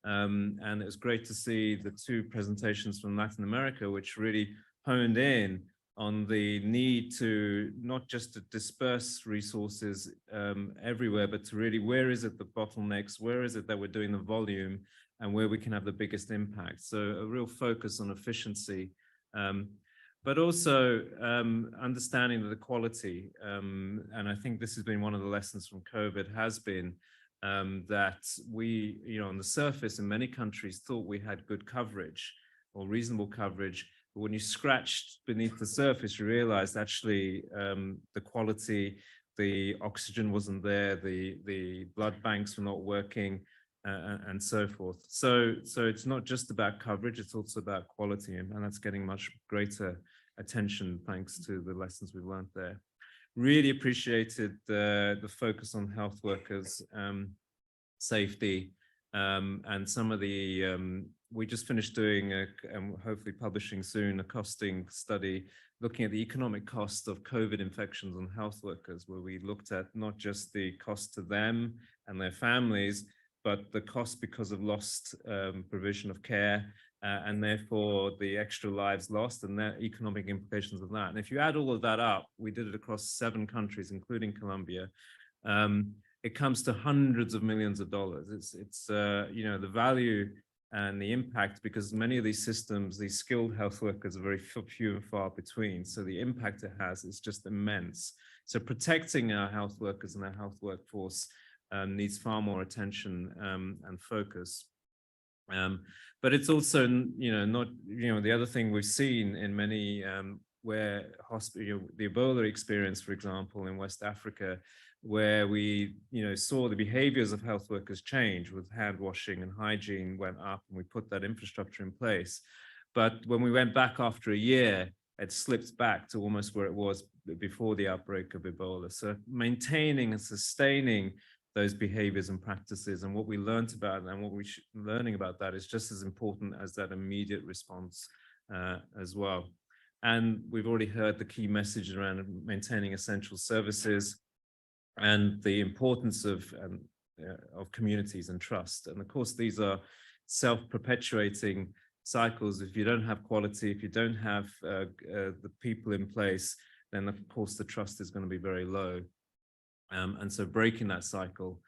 And it was great to see the two presentations from Latin America, which really honed in on the need to not just to disperse resources everywhere, but to really, where is it the bottlenecks, where is it that we're doing the volume, and where we can have the biggest impact. So a real focus on efficiency, but also understanding the quality. And I think this has been one of the lessons from COVID, has been that we, on the surface in many countries thought we had good coverage or reasonable coverage. But when you scratched beneath the surface, you realized actually the quality, the oxygen wasn't there, the blood banks were not working, and so forth. So it's not just about coverage, it's also about quality, and that's getting much greater attention thanks to the lessons we've learned there. Really appreciated the focus on health workers, safety, and some of the, we just finished doing, and hopefully publishing soon, a costing study looking at the economic cost of COVID infections on health workers, where we looked at not just the cost to them and their families, but the cost because of lost provision of care, and therefore the extra lives lost and the economic implications of that. And if you add all of that up, we did it across 7 countries, including Colombia, it comes to hundreds of millions of dollars. It's the value and the impact, because many of these systems, these skilled health workers are very few and far between. So the impact it has is just immense. So protecting our health workers and our health workforce needs far more attention and focus. But it's also, not, the other thing we've seen in many where the Ebola experience, for example, in West Africa, where we, saw the behaviors of health workers change with hand washing and hygiene went up, and we put that infrastructure in place. But when we went back after a year, it slipped back to almost where it was before the outbreak of Ebola. So maintaining and sustaining those behaviors and practices, and what we learned about and what we're learning about that is just as important as that immediate response as well. And we've already heard the key message around maintaining essential services and the importance of communities and trust. And of course, these are self-perpetuating cycles. If you don't have quality, if you don't have the people in place, then of course the trust is going to be very low. And so breaking that cycle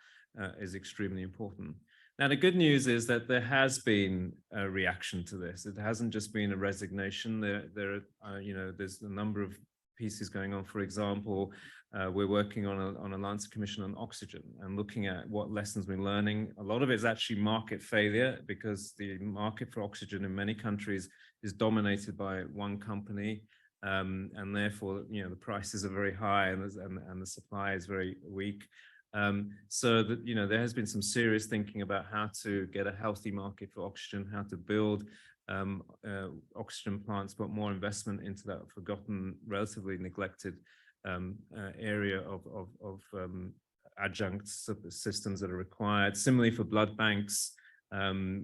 is extremely important. Now, the good news is that there has been a reaction to this. It hasn't just been a resignation. There's a number of pieces going on. For example, we're working on a Lancet Commission on oxygen and looking at what lessons we're learning. A lot of it is actually market failure, because the market for oxygen in many countries is dominated by one company. And therefore, the prices are very high and the supply is very weak. So that, there has been some serious thinking about how to get a healthy market for oxygen, how to build oxygen plants, put more investment into that forgotten, relatively neglected area of adjunct systems that are required. Similarly for blood banks,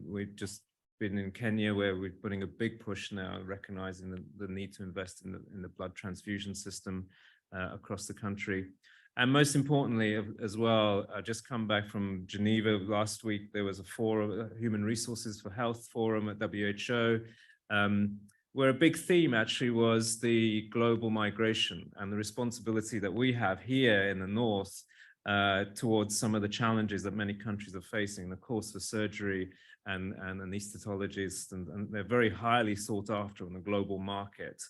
we've just been in Kenya, where we're putting a big push now, recognizing the need to invest in the blood transfusion system across the country. And most importantly as well, I just come back from Geneva last week. There was a forum, Human Resources for Health Forum at WHO, where a big theme actually was the global migration and the responsibility that we have here in the North towards some of the challenges that many countries are facing. Of course, for surgery and anesthesiologists, and they're very highly sought after on the global market.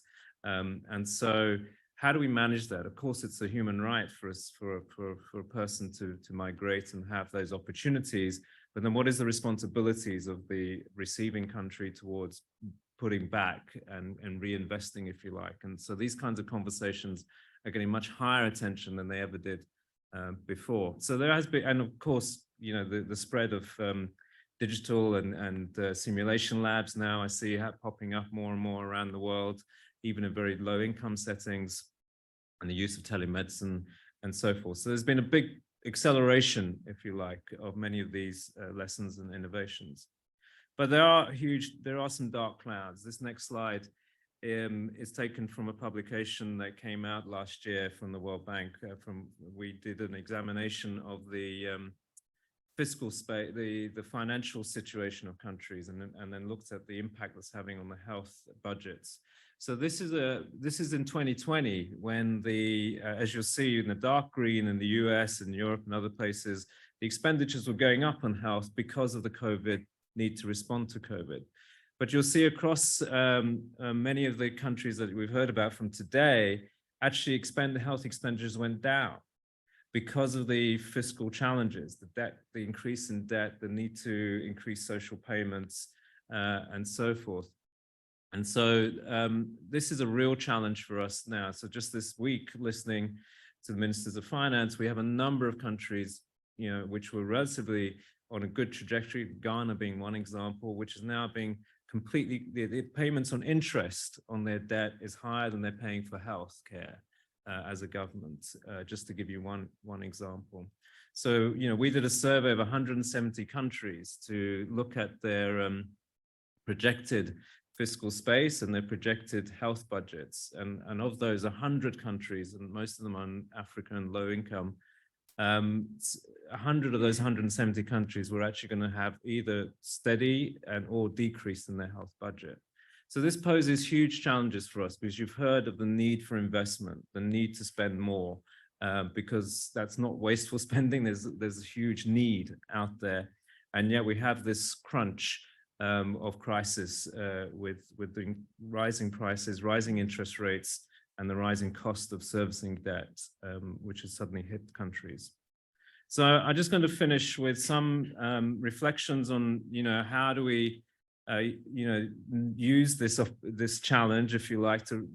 And so how do we manage that? Of course, it's a human right for us, for a person to migrate and have those opportunities. But then what is the responsibilities of the receiving country towards putting back and reinvesting, if you like? And so these kinds of conversations are getting much higher attention than they ever did before. So there has been, and of course, the spread of digital and simulation labs now I see popping up more and more around the world, even in very low income settings, and the use of telemedicine and so forth. So there's been a big acceleration, if you like, of many of these lessons and innovations. But there are some dark clouds. This next slide is taken from a publication that came out last year from the World Bank. We did an examination of the fiscal space, the financial situation of countries, and then looked at the impact that's having on the health budgets. So this is in 2020 when as you'll see in the dark green in the US and Europe and other places, the expenditures were going up on health because of the COVID need to respond to COVID. But you'll see across many of the countries that we've heard about from today, actually health expenditures went down because of the fiscal challenges, the debt, the increase in debt, the need to increase social payments, and so forth. And so this is a real challenge for us now. So just this week, listening to the ministers of finance, we have a number of countries, which were relatively on a good trajectory, Ghana being one example, which is now being completely, the payments on interest on their debt is higher than they're paying for health care as a government, just to give you one example. So, we did a survey of 170 countries to look at their projected fiscal space and their projected health budgets. And of those 100 countries, and most of them are in Africa and low income, 100 of those 170 countries were actually going to have either steady or decrease in their health budget. So this poses huge challenges for us, because you've heard of the need for investment, the need to spend more, because that's not wasteful spending. There's a huge need out there. And yet we have this crunch of crisis with the rising prices, rising interest rates, and the rising cost of servicing debt, which has suddenly hit countries. So I'm just going to finish with some reflections on, how do we, use this challenge, if you like, to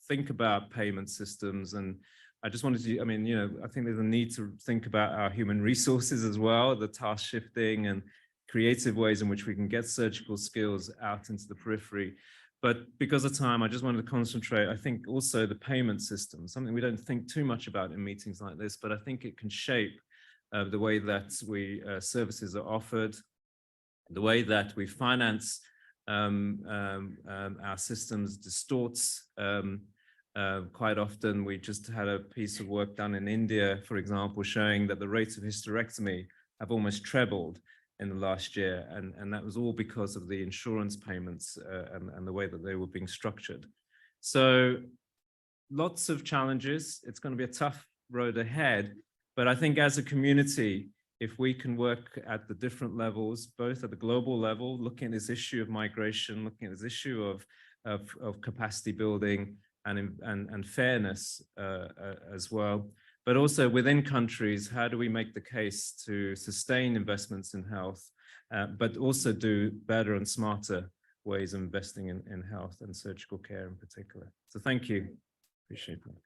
think about payment systems. And I just wanted to, I think there's a need to think about our human resources as well, the task shifting and creative ways in which we can get surgical skills out into the periphery. But because of time, I just wanted to concentrate, I think also the payment system, something we don't think too much about in meetings like this, but I think it can shape the way that services are offered, the way that we finance our systems distorts. Quite often, we just had a piece of work done in India, for example, showing that the rates of hysterectomy have almost trebled in the last year, and that was all because of the insurance payments and the way that they were being structured. So lots of challenges. It's going to be a tough road ahead, but I think as a community, if we can work at the different levels, both at the global level, looking at this issue of migration, looking at this issue of capacity building and fairness as well, but also within countries, how do we make the case to sustain investments in health, but also do better and smarter ways of investing in health and surgical care in particular. So thank you. Appreciate that.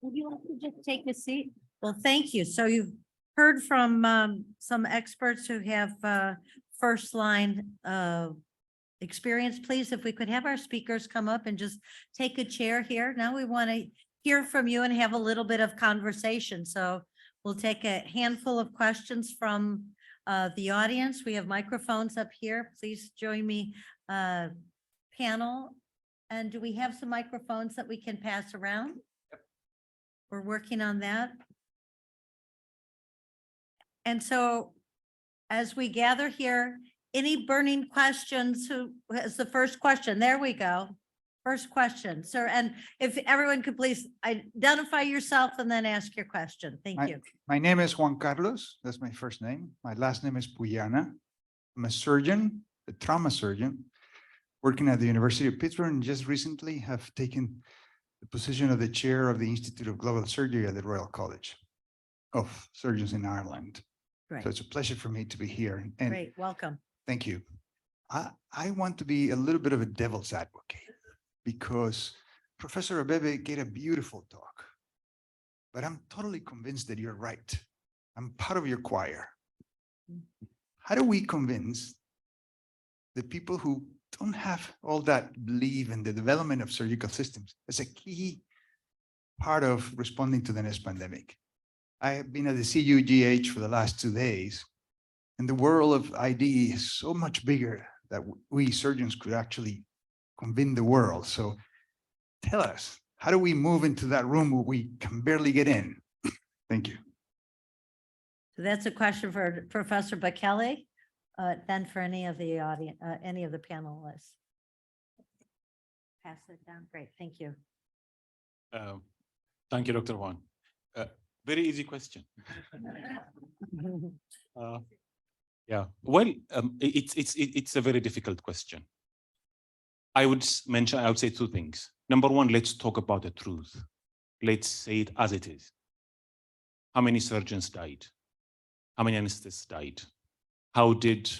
Would you like to just take a seat? Well, thank you. So you've heard from some experts who have first line experience. Please, if we could have our speakers come up and just take a chair here. Now we want to hear from you and have a little bit of conversation. So we'll take a handful of questions from the audience. We have microphones up here. Please join me, panel. And do we have some microphones that we can pass around? We're working on that. And so as we gather here, any burning questions? Who has the first question? There we go. First question, sir. And if everyone could please identify yourself and then ask your question. Thank you. My name is Juan Carlos. That's my first name. My last name is Puyana. I'm a surgeon, a trauma surgeon, working at the University of Pittsburgh, and just recently have taken the position of the chair of the Institute of Global Surgery at the Royal College of Surgeons in Ireland. Great. So it's a pleasure for me to be here. And Great, welcome. thank you. I want to be a little bit of a devil's advocate, because Professor Abebe gave a beautiful talk. but I'm totally convinced that you're right. I'm part of your choir. How do we convince the people who don't have all that belief in the development of surgical systems as a key part of responding to the next pandemic? I have been at the CUGH for the last 2 days, and the world of ID is so much bigger that we surgeons could actually convince the world. So tell us, how do we move into that room where we can barely get in? Thank you. So that's a question for Professor Bekele, then for any of the audience, any of the panelists. Pass it down. Great, thank you. Thank you, Dr. Juan. Very easy question. Yeah, well, it's a very difficult question. I would say 2 things. Number one, let's talk about the truth. Let's say it as it is. How many surgeons died? How many anesthetists died? How did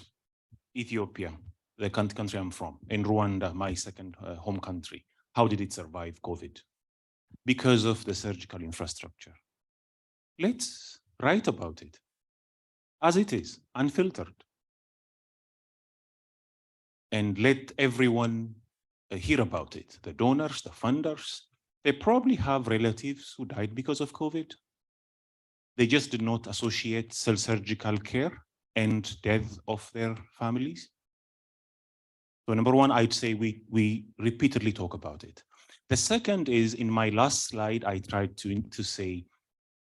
Ethiopia, the country I'm from, and Rwanda, my second home country, how did it survive COVID? Because of the surgical infrastructure. Let's write about it as it is, unfiltered. And let everyone hear about it. The donors, the funders, they probably have relatives who died because of COVID. They just did not associate surgical care and death of their families. So number one, I'd say we repeatedly talk about it. The second is, in my last slide, I tried to say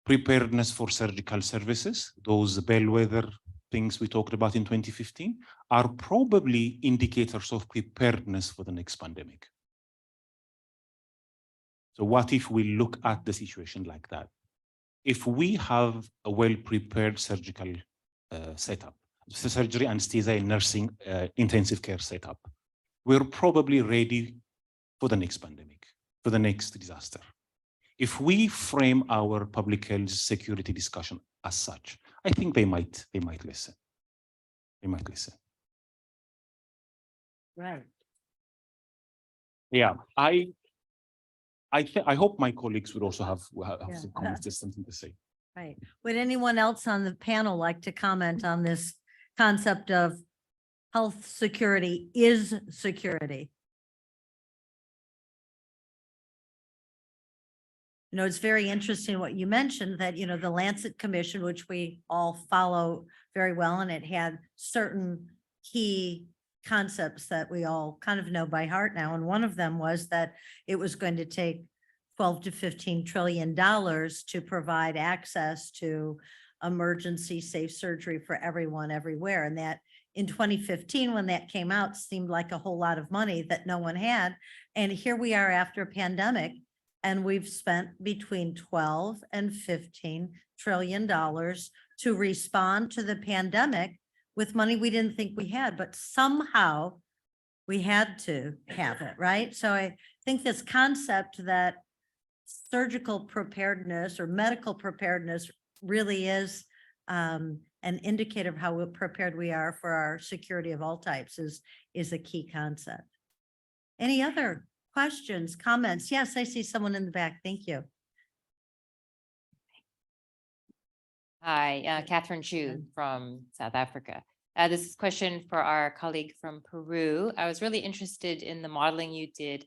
preparedness for surgical services. Those bellwether things we talked about in 2015 are probably indicators of preparedness for the next pandemic. So what if we look at the situation like that? If we have a well-prepared surgical setup, surgery, anesthesia, and nursing intensive care setup, we're probably ready for the next pandemic, for the next disaster. If we frame our public health security discussion as such, I think they might listen. They might listen. Right. Yeah, I hope my colleagues would also have Yeah. some comments, just something to say. Right. Would anyone else on the panel like to comment on this concept of health security is security? You know, it's very interesting what you mentioned, that, you know, the Lancet Commission, which we all follow very well, and it had certain key concepts that we all kind of know by heart now. And one of them was that it was going to take 12 to 15 trillion dollars to provide access to emergency safe surgery for everyone everywhere. And that in 2015, when that came out, seemed like a whole lot of money that no one had. And here we are after a pandemic, and we've spent between 12 and 15 trillion dollars to respond to the pandemic with money we didn't think we had, but somehow we had to have it, right? So I think this concept that surgical preparedness or medical preparedness really is an indicator of how prepared we are for our security of all types is a key concept. Any other questions, comments? Yes, I see someone in the back. Thank you. Hi, Catherine Chu from South Africa. This is a question for our colleague from Peru. I was really interested in the modeling you did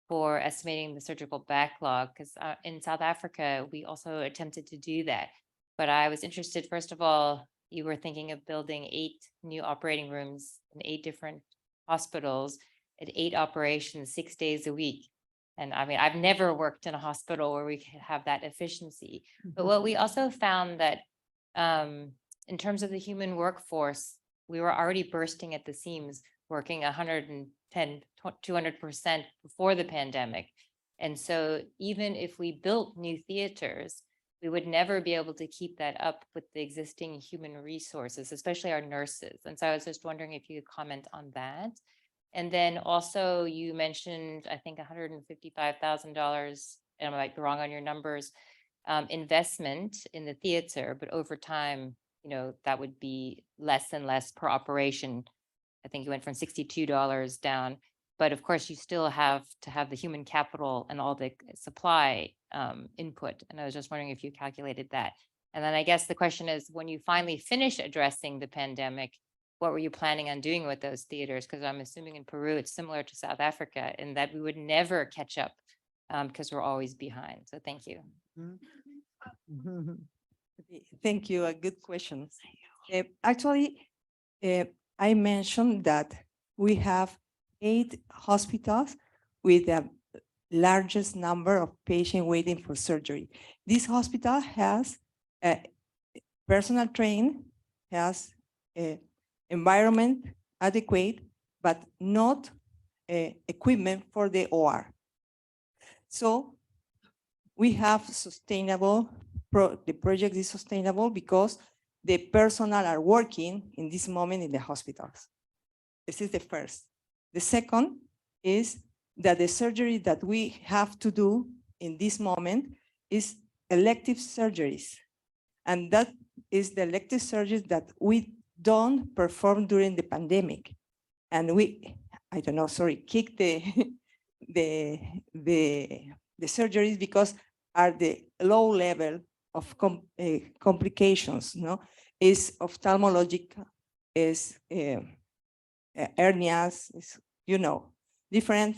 for estimating the surgical backlog, because in South Africa, we also attempted to do that. But I was interested, first of all, you were thinking of building 8 new operating rooms in 8 different hospitals at 8 operations, 6 days a week. And I mean, I've never worked in a hospital where we could have that efficiency. But what we also found that in terms of the human workforce, we were already bursting at the seams, working 110, 200% before the pandemic. And so even if we built new theaters, we would never be able to keep that up with the existing human resources, especially our nurses. And so I was just wondering if you could comment on that. And then also you mentioned, I think $155,000, and I might be wrong on your numbers, investment in the theater, but over time, you know, that would be less and less per operation. I think you went from $62 down, but of course you still have to have the human capital and all the supply input. And I was just wondering if you calculated that. And then I guess the question is, when you finally finish addressing the pandemic, what were you planning on doing with those theaters? Because I'm assuming in Peru, it's similar to South Africa in that we would never catch up because we're always behind. So thank you. Thank you. A good question. Actually, I mentioned that we have 8 hospitals with the largest number of patients waiting for surgery. This hospital has personal trained, has environment adequate, but not equipment for the OR. So we have sustainable, the project is sustainable because the personnel are working in this moment in the hospitals. This is the first. The second is that the surgery that we have to do in this moment is elective surgeries. And that is the elective surgeries that we don't perform during the pandemic. And we, I don't know, sorry, kick the surgeries because are the low level of complications, no? Is ophthalmologic, is hernias, is, you know, different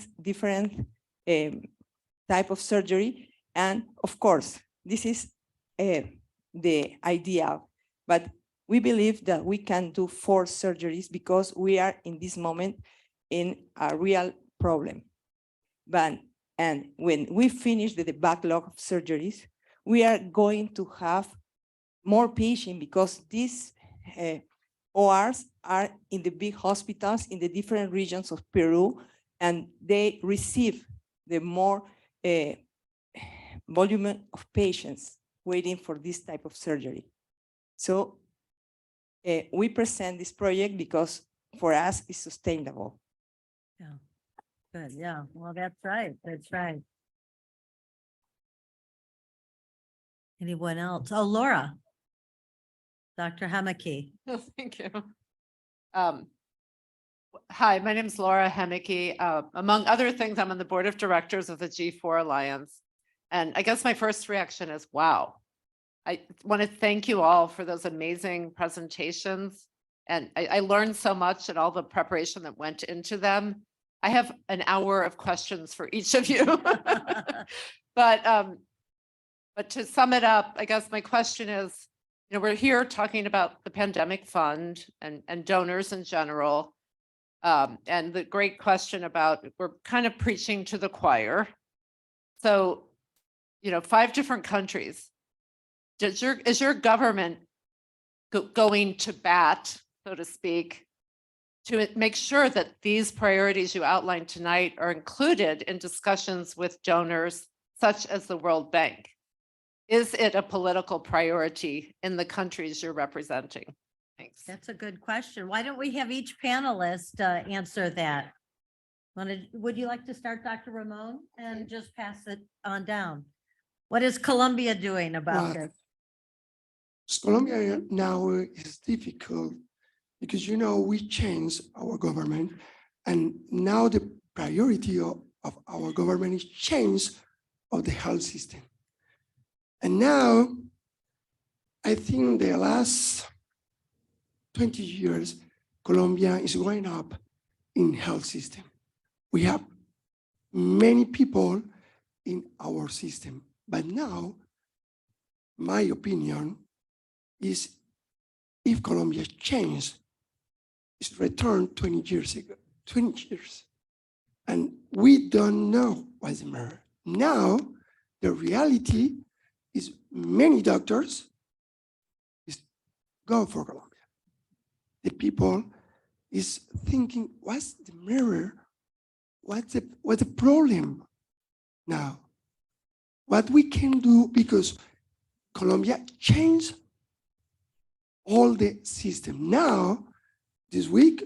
type of surgery. And of course, this is the ideal, but we believe that we can do 4 surgeries because we are in this moment in a real problem. And when we finish the backlog of surgeries, we are going to have more patients because these ORs are in the big hospitals in the different regions of Peru, and they receive the more volume of patients waiting for this type of surgery. So we present this project because for us it's sustainable. Yeah, good. Yeah, well, that's right. That's right. Anyone else? Oh, Laura. Dr. Hamaki. Oh, thank you. Hi, my name is Laura Hemeke. Among other things, I'm on the board of directors of the G4 Alliance. And I guess my first reaction is, wow. I want to thank you all for those amazing presentations. And I learned so much and all the preparation that went into them. I have an hour of questions for each of you. But to sum it up, I guess my question is, you know, we're here talking about the pandemic fund and donors in general. And the great question about, we're kind of preaching to the choir. So, you know, 5 different countries. Is your government going to bat, so to speak, to make sure that these priorities you outlined tonight are included in discussions with donors such as the World Bank? Is it a political priority in the countries you're representing? Thanks. That's a good question. Why don't we have each panelist answer that? Would you like to start, Dr. Ramon, and just pass it on down? What is Colombia doing about this? Colombia now is difficult because, you know, we changed our government, and now the priority of our government is change of the health system. And now, I think the last 20 years, Colombia is going up in health system. We have many people in our system, but now, my opinion is if Colombia changed, it's returned 20 years ago, 20 years. And we don't know what's the matter. Now, the reality is many doctors go for Colombia. The people is thinking, what's the matter? What's the problem now? What we can do, because Colombia changed all the system. Now, this week,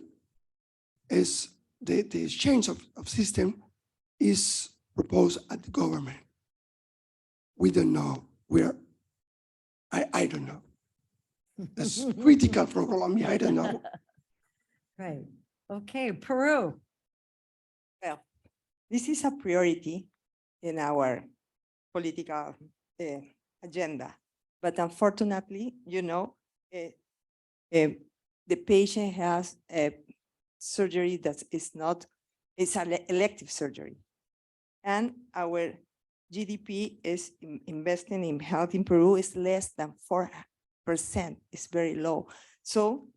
is the change of system is proposed at the government. We don't know where, I don't know. That's critical for Colombia, I don't know. Right. Okay, Peru. Well, this is a priority in our political agenda. But unfortunately, the patient has a surgery that is not, it's an elective surgery. And our GDP is investing in health in Peru is less than 4%. It's very low. So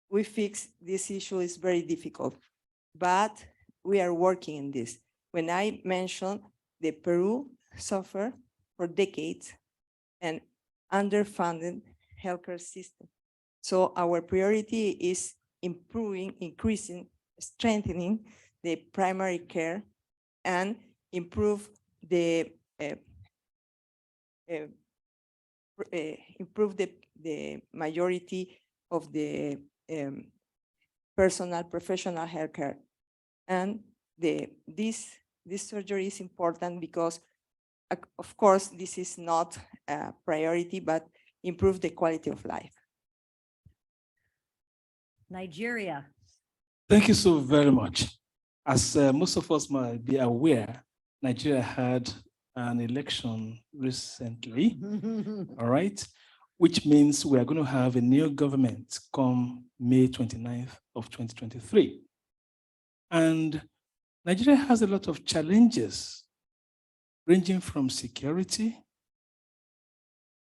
we fix this issue is very difficult, but we are working in this. When I mentioned the Peru suffered for decades an underfunded healthcare system. So our priority is improving, increasing, strengthening the primary care and improve the majority of the professional healthcare. And this surgery is important because, of course, this is not a priority, but improve the quality of life. Nigeria. Thank you so very much. As most of us might be aware, Nigeria had an election recently, all right, which means we are going to have a new government come May 29th of 2023. And Nigeria has a lot of challenges ranging from security,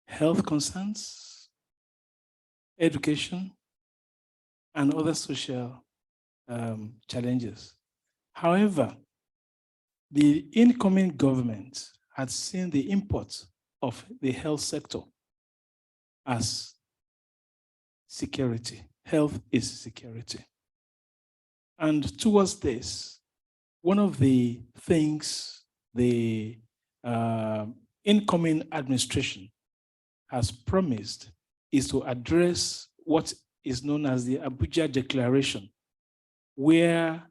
health concerns, education, and other social challenges. However, the incoming government had seen the import of the health sector as security. Health is security. And towards this, one of the things the incoming administration has promised is to address what is known as the Abuja Declaration, where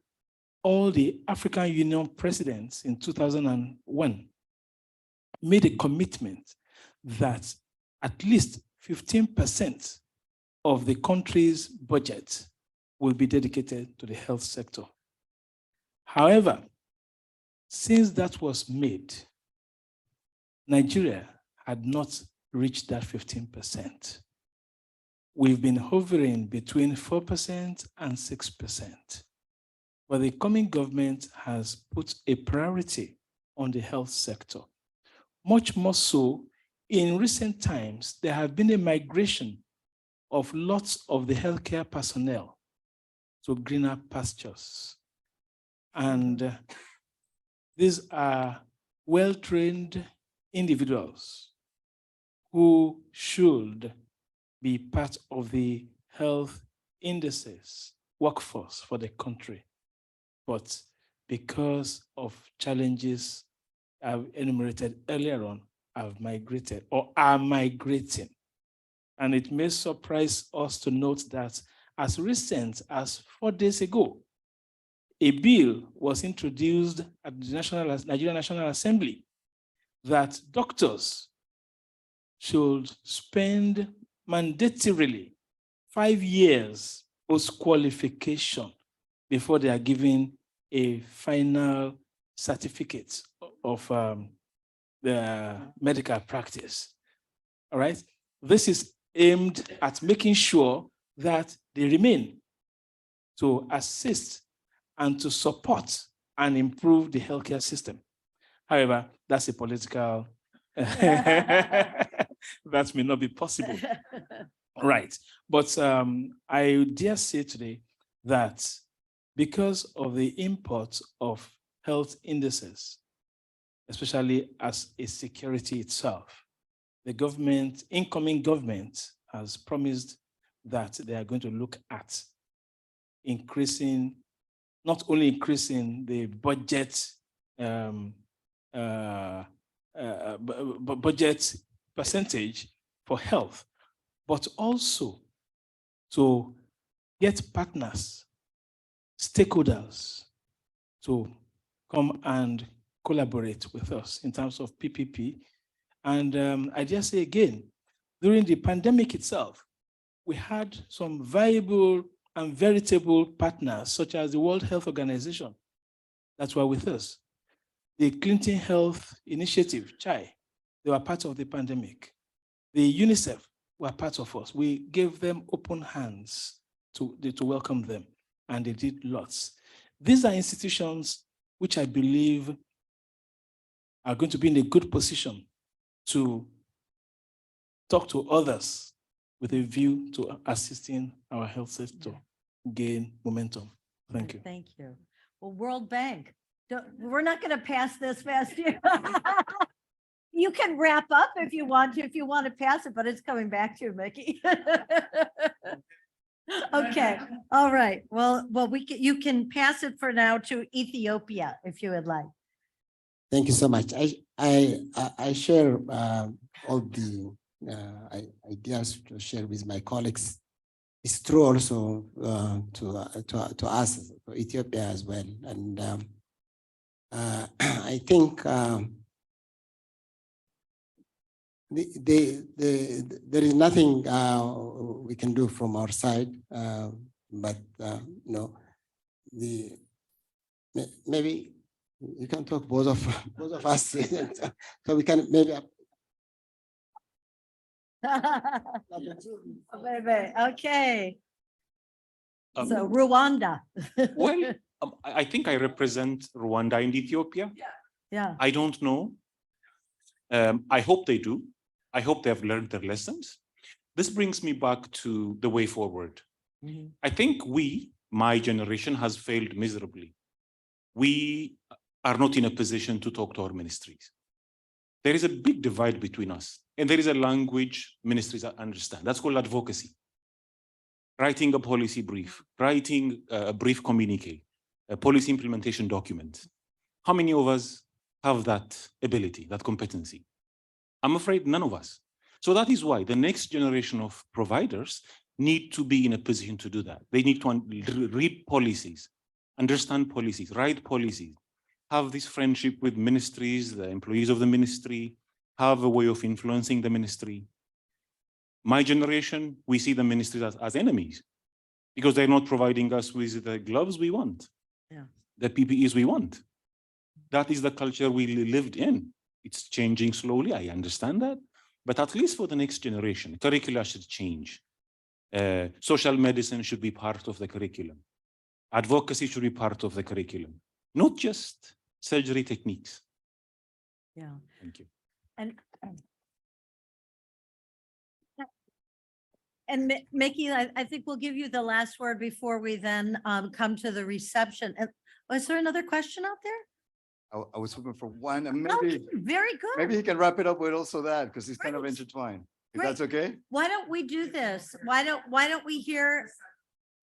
all the African Union presidents in 2001 made a commitment that at least 15% of the country's budget will be dedicated to the health sector. However, since that was made, Nigeria had not reached that 15%. We've been hovering between 4% and 6%. But the coming government has put a priority on the health sector. Much more so, in recent times, there have been a migration of lots of the healthcare personnel to greener pastures. And these are well-trained individuals who should be part of the health indices workforce for the country. But because of challenges I've enumerated earlier on, have migrated or are migrating. And it may surprise us to note that as recent as 4 days ago, a bill was introduced at the Nigerian National Assembly that doctors should spend mandatorily 5 years post-qualification before they are given a final certificate of the medical practice. All right. This is aimed at making sure that they remain to assist and to support and improve the healthcare system. However, that's a political, that may not be possible. Right. But I dare say today that because of the import of health indices, especially as a security itself, the government, incoming government, has promised that they are going to look at increasing, not only increasing the budget, budget percentage for health, but also to get partners, stakeholders to come and collaborate with us in terms of PPP. And I just say again, during the pandemic itself, we had some viable and veritable partners, such as the World Health Organization, that were with us. The Clinton Health Initiative, CHAI, they were part of the pandemic. The UNICEF were part of us. We gave them open hands to welcome them, and they did lots. These are institutions which I believe are going to be in a good position to talk to others with a view to assisting our health sector gain momentum. Thank you. Thank you. Well, World Bank, we're not going to pass this fast. You can wrap up if you want to pass it, but it's coming back to you, Mickey. Okay, all right. Well, you can pass it for now to Ethiopia if you would like. Thank you so much. I share all the ideas to share with my colleagues. It's true also to us, to Ethiopia as well. And I think there is nothing we can do from our side, but maybe you can talk both of us, so we can maybe. Okay. So Rwanda. Well, I think I represent Rwanda and Ethiopia. Yeah. I don't know. I hope they do. I hope they have learned their lessons. This brings me back to the way forward. I think my generation, has failed miserably. We are not in a position to talk to our ministries. There is a big divide between us, and there is a language ministries understand. That's called advocacy. Writing a policy brief, writing a brief communique, a policy implementation document. How many of us have that ability, that competency? I'm afraid none of us. So that is why the next generation of providers need to be in a position to do that. They need to read policies, understand policies, write policies, have this friendship with ministries, the employees of the ministry, have a way of influencing the ministry. My generation, we see the ministries as enemies because they're not providing us with the gloves we want, the PPEs we want. That is the culture we lived in. It's changing slowly, I understand that. But at least for the next generation, curricula should change. Social medicine should be part of the curriculum. Advocacy should be part of the curriculum, not just surgery techniques. Yeah. Thank you. And Mickey, I think we'll give you the last word before we then come to the reception. And was there another question out there? I was hoping for one, and Oh, maybe very good. maybe he can wrap it up with also that, because it's kind of Great. intertwined. If Great. that's okay? Why don't we do this? Why don't we hear?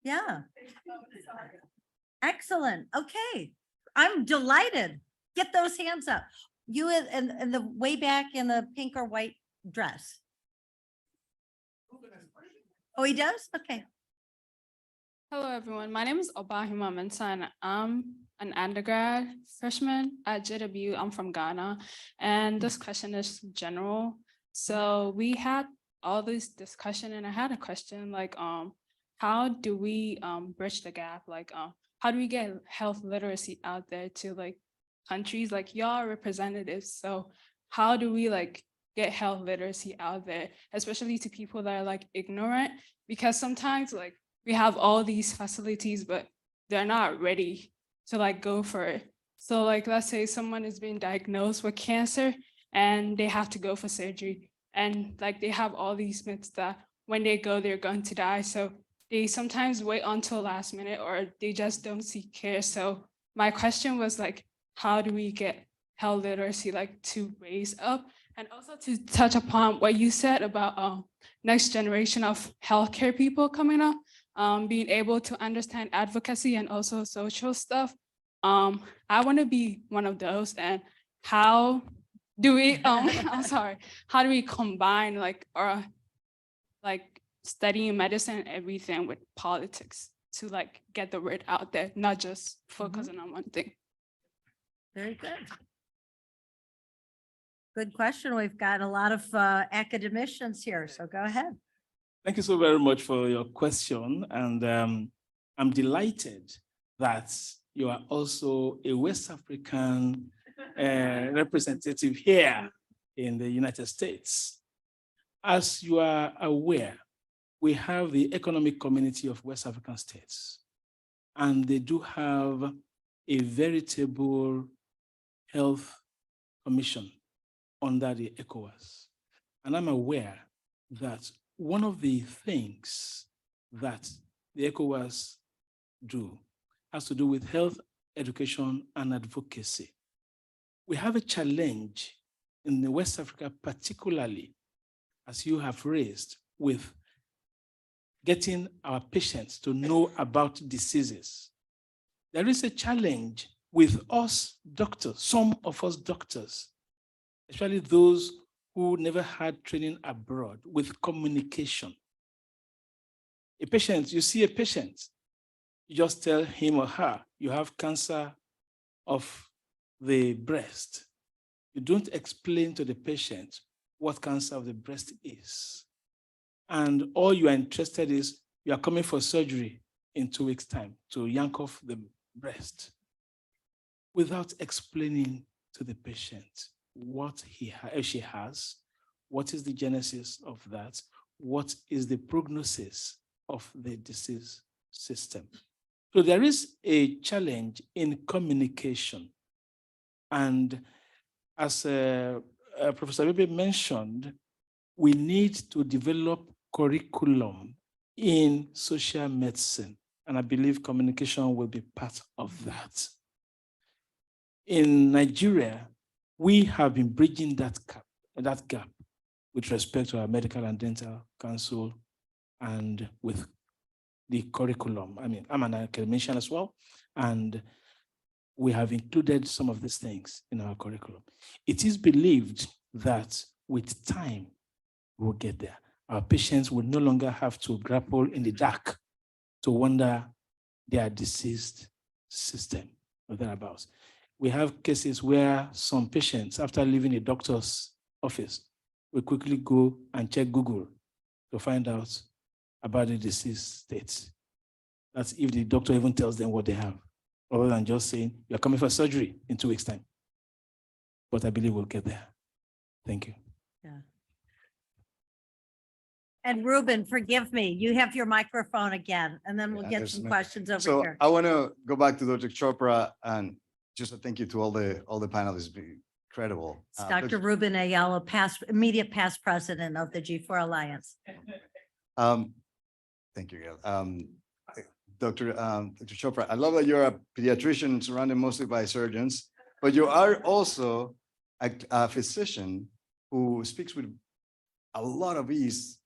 Yeah. Excellent. Okay. I'm delighted. Get those hands up. You and the way back in the pink or white dress. Oh, he does? Okay. Hello, everyone. My name is Obahima Mensah, and I'm an undergrad freshman at JW. I'm from Ghana, and this question is general. So we had all this discussion, and I had a question like, how do we bridge the gap? Like, how do we get health literacy out there to like countries like y'all representatives? So how do we like get health literacy out there, especially to people that are like ignorant? Because sometimes like we have all these facilities, but they're not ready to like go for it. So like, let's say someone is being diagnosed with cancer and they have to go for surgery, and like they have all these myths that when they go, they're going to die. So they sometimes wait until last minute, or they just don't seek care. So my question was like, how do we get health literacy like to raise up? And also to touch upon what you said about next generation of healthcare people coming up, being able to understand advocacy and also social stuff. I want to be one of those. And how do we, I'm sorry, how do we combine like, or like studying medicine and everything with politics to like get the word out there, not just focusing on one thing? Very good. Good question. We've got a lot of academicians here, so go ahead. Thank you so very much for your question. And I'm delighted that you are also a West African representative here in the United States. As you are aware, we have the Economic Community of West African States, and they do have a veritable health commission under the ECOWAS. And I'm aware that one of the things that the ECOWAS do has to do with health, education, and advocacy. We have a challenge in the West Africa, particularly, as you have raised, with getting our patients to know about diseases. There is a challenge with us doctors, some of us doctors, especially those who never had training abroad, with communication. A patient, you see a patient, you just tell him or her, you have cancer of the breast. You don't explain to the patient what cancer of the breast is. And all you are interested is, you are coming for surgery in 2 weeks' time to yank off the breast, without explaining to the patient what he or she has, what is the genesis of that, what is the prognosis of the disease system. So there is a challenge in communication. And as Professor Bebe mentioned, we need to develop curriculum in social medicine. And I believe communication will be part of that. In Nigeria, we have been bridging that gap with respect to our Medical and Dental Council and with the curriculum. I mean, I'm an academician as well, and we have included some of these things in our curriculum. It is believed that with time, we'll get there. Our patients will no longer have to grapple in the dark to wonder their diseased system or thereabouts. We have cases where some patients, after leaving a doctor's office, will quickly go and check Google to find out about the disease state. That's if the doctor even tells them what they have, rather than just saying, you're coming for surgery in 2 weeks' time. But I believe we'll get there. Thank you. Yeah. And Ruben, forgive me, you have your microphone again, and then we'll Yeah, get there's some no- questions over So here. I want to go back to Dr. Chopra and just a thank you to all the panelists. Be incredible. It's Dr. Ruben Ayala, immediate past president of the G4 Alliance. Thank you, Gail. Dr. Chopra, I love that you're a pediatrician surrounded mostly by surgeons, but you are also a physician who speaks with a lot of ease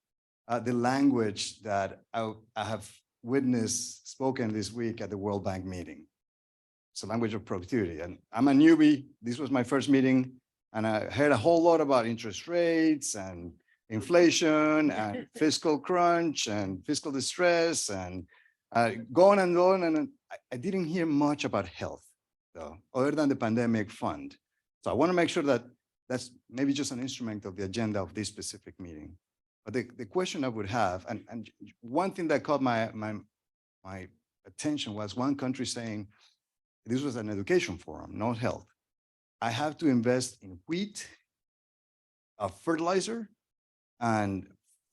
the language that I have witnessed spoken this week at the World Bank meeting. It's a language of productivity. And I'm a newbie. This was my first meeting, and I heard a whole lot about interest rates and inflation and fiscal crunch and fiscal distress and go on and on. And I didn't hear much about health, though, other than the pandemic fund. So I want to make sure that that's maybe just an instrument of the agenda of this specific meeting. But the question I would have, and one thing that caught my attention was one country saying, this was an education forum, not health. I have to invest in wheat, fertilizer, and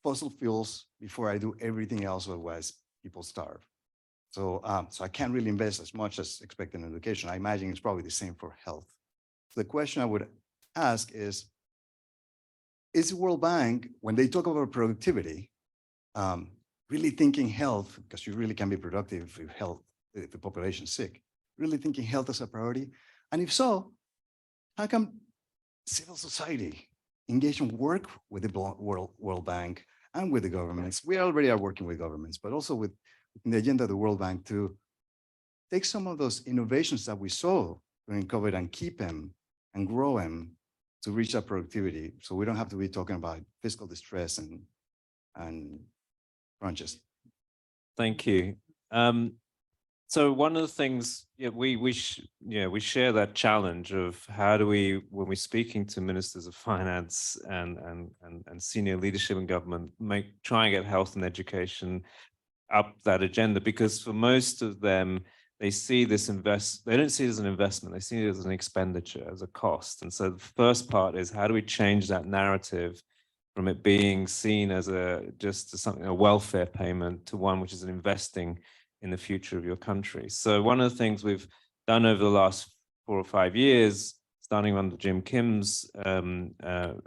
fossil fuels before I do everything else, otherwise people starve. So, so I can't really invest as much as expected in education. I imagine it's probably the same for health. So the question I would ask is the World Bank, when they talk about productivity, really thinking health, because you really can be productive if the population is sick, really thinking health as a priority? And if so, how come civil society engage in work with the World Bank and with the governments? We already are working with governments, but also with the agenda of the World Bank to take some of those innovations that we saw during COVID and keep them and grow them to reach that productivity. So we don't have to be talking about fiscal distress and crunches. Thank you. So one of the things, we share that challenge of how do we, when we're speaking to ministers of finance and senior leadership in government, try and get health and education up that agenda, because for most of them, they see this they don't see it as an investment, they see it as an expenditure, as a cost. And so the first part is, how do we change that narrative from it being seen as a welfare payment to one which is investing in the future of your country? So one of the things we've done over the last 4 or 5 years, starting under Jim Kim's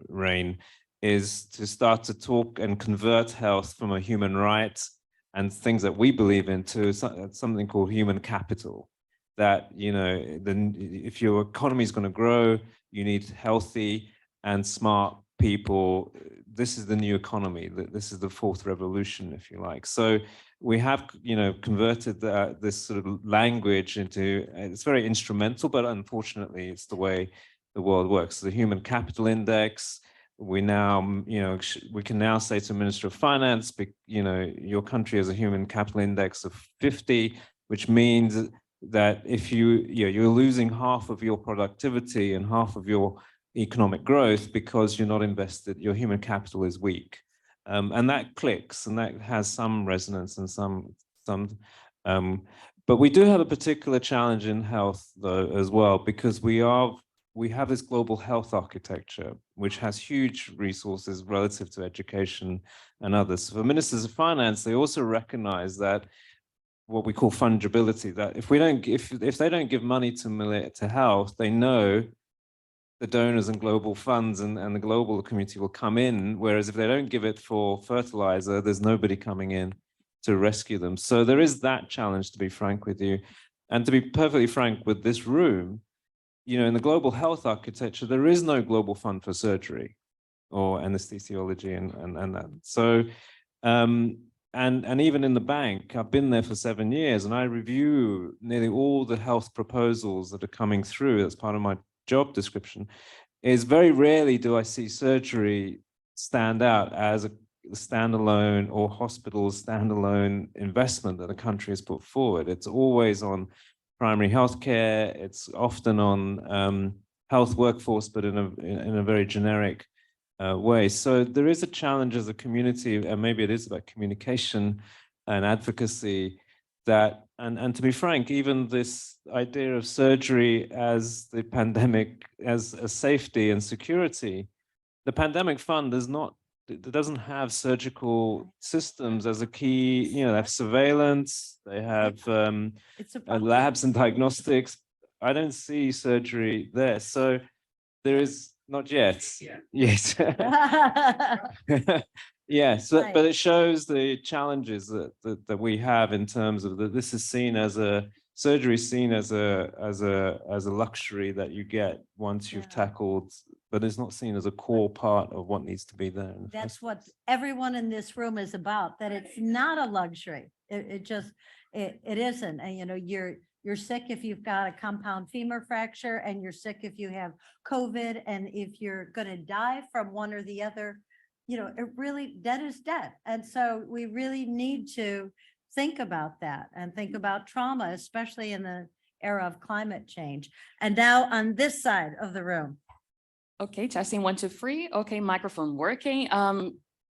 reign, is to start to talk and convert health from a human right and things that we believe in to something called human capital. That, you know, if your economy is going to grow, you need healthy and smart people. This is the new economy. This is the fourth revolution, if you like. So we have, you know, converted this sort of language into, it's very instrumental, but unfortunately, it's the way the world works. The human capital index, we now, you know, we can now say to a Minister of Finance, you know, your country has a human capital index of 50, which means that if you're losing half of your productivity and half of your economic growth because you're not invested, your human capital is weak. And that clicks, and that has some resonance and but we do have a particular challenge in health though as well, because we have this global health architecture, which has huge resources relative to education and others. So for ministers of finance, they also recognize that what we call fungibility, that if they don't give money to health, they know the donors and global funds and the global community will come in, whereas if they don't give it for fertilizer, there's nobody coming in to rescue them. So there is that challenge, to be frank with you. And to be perfectly frank with this room, you know, in the global health architecture, there is no global fund for surgery or anesthesiology and that. So, and even in the bank, I've been there for 7 years, and I review nearly all the health proposals that are coming through. That's part of my job description. Is very rarely do I see surgery stand out as a standalone or hospital's standalone investment that a country has put forward. It's always on primary healthcare. It's often on health workforce, but in a very generic way. So there is a challenge as a community, and maybe it is about communication and advocacy, that, and to be frank, even this idea of surgery as the pandemic, as a safety and security, the pandemic fund doesn't have surgical systems as a key. You know, they have surveillance, they have labs and diagnostics. I don't see surgery there. So there is not yet. Yes. Yes, Right. but it shows the challenges that we have in terms of that. This is seen as surgery is seen as a luxury that you get once you've tackled, but it's not seen as a core part of what needs to be there. That's what everyone in this room is about, that it's not a luxury. It isn't. And, you know, you're sick if you've got a compound femur fracture, and you're sick if you have COVID. And if you're going to die from one or the other, you know, dead is dead. And so we really need to think about that and think about trauma, especially in the era of climate change. And now on this side of the room. Okay, testing 1, 2, 3. Okay, microphone working.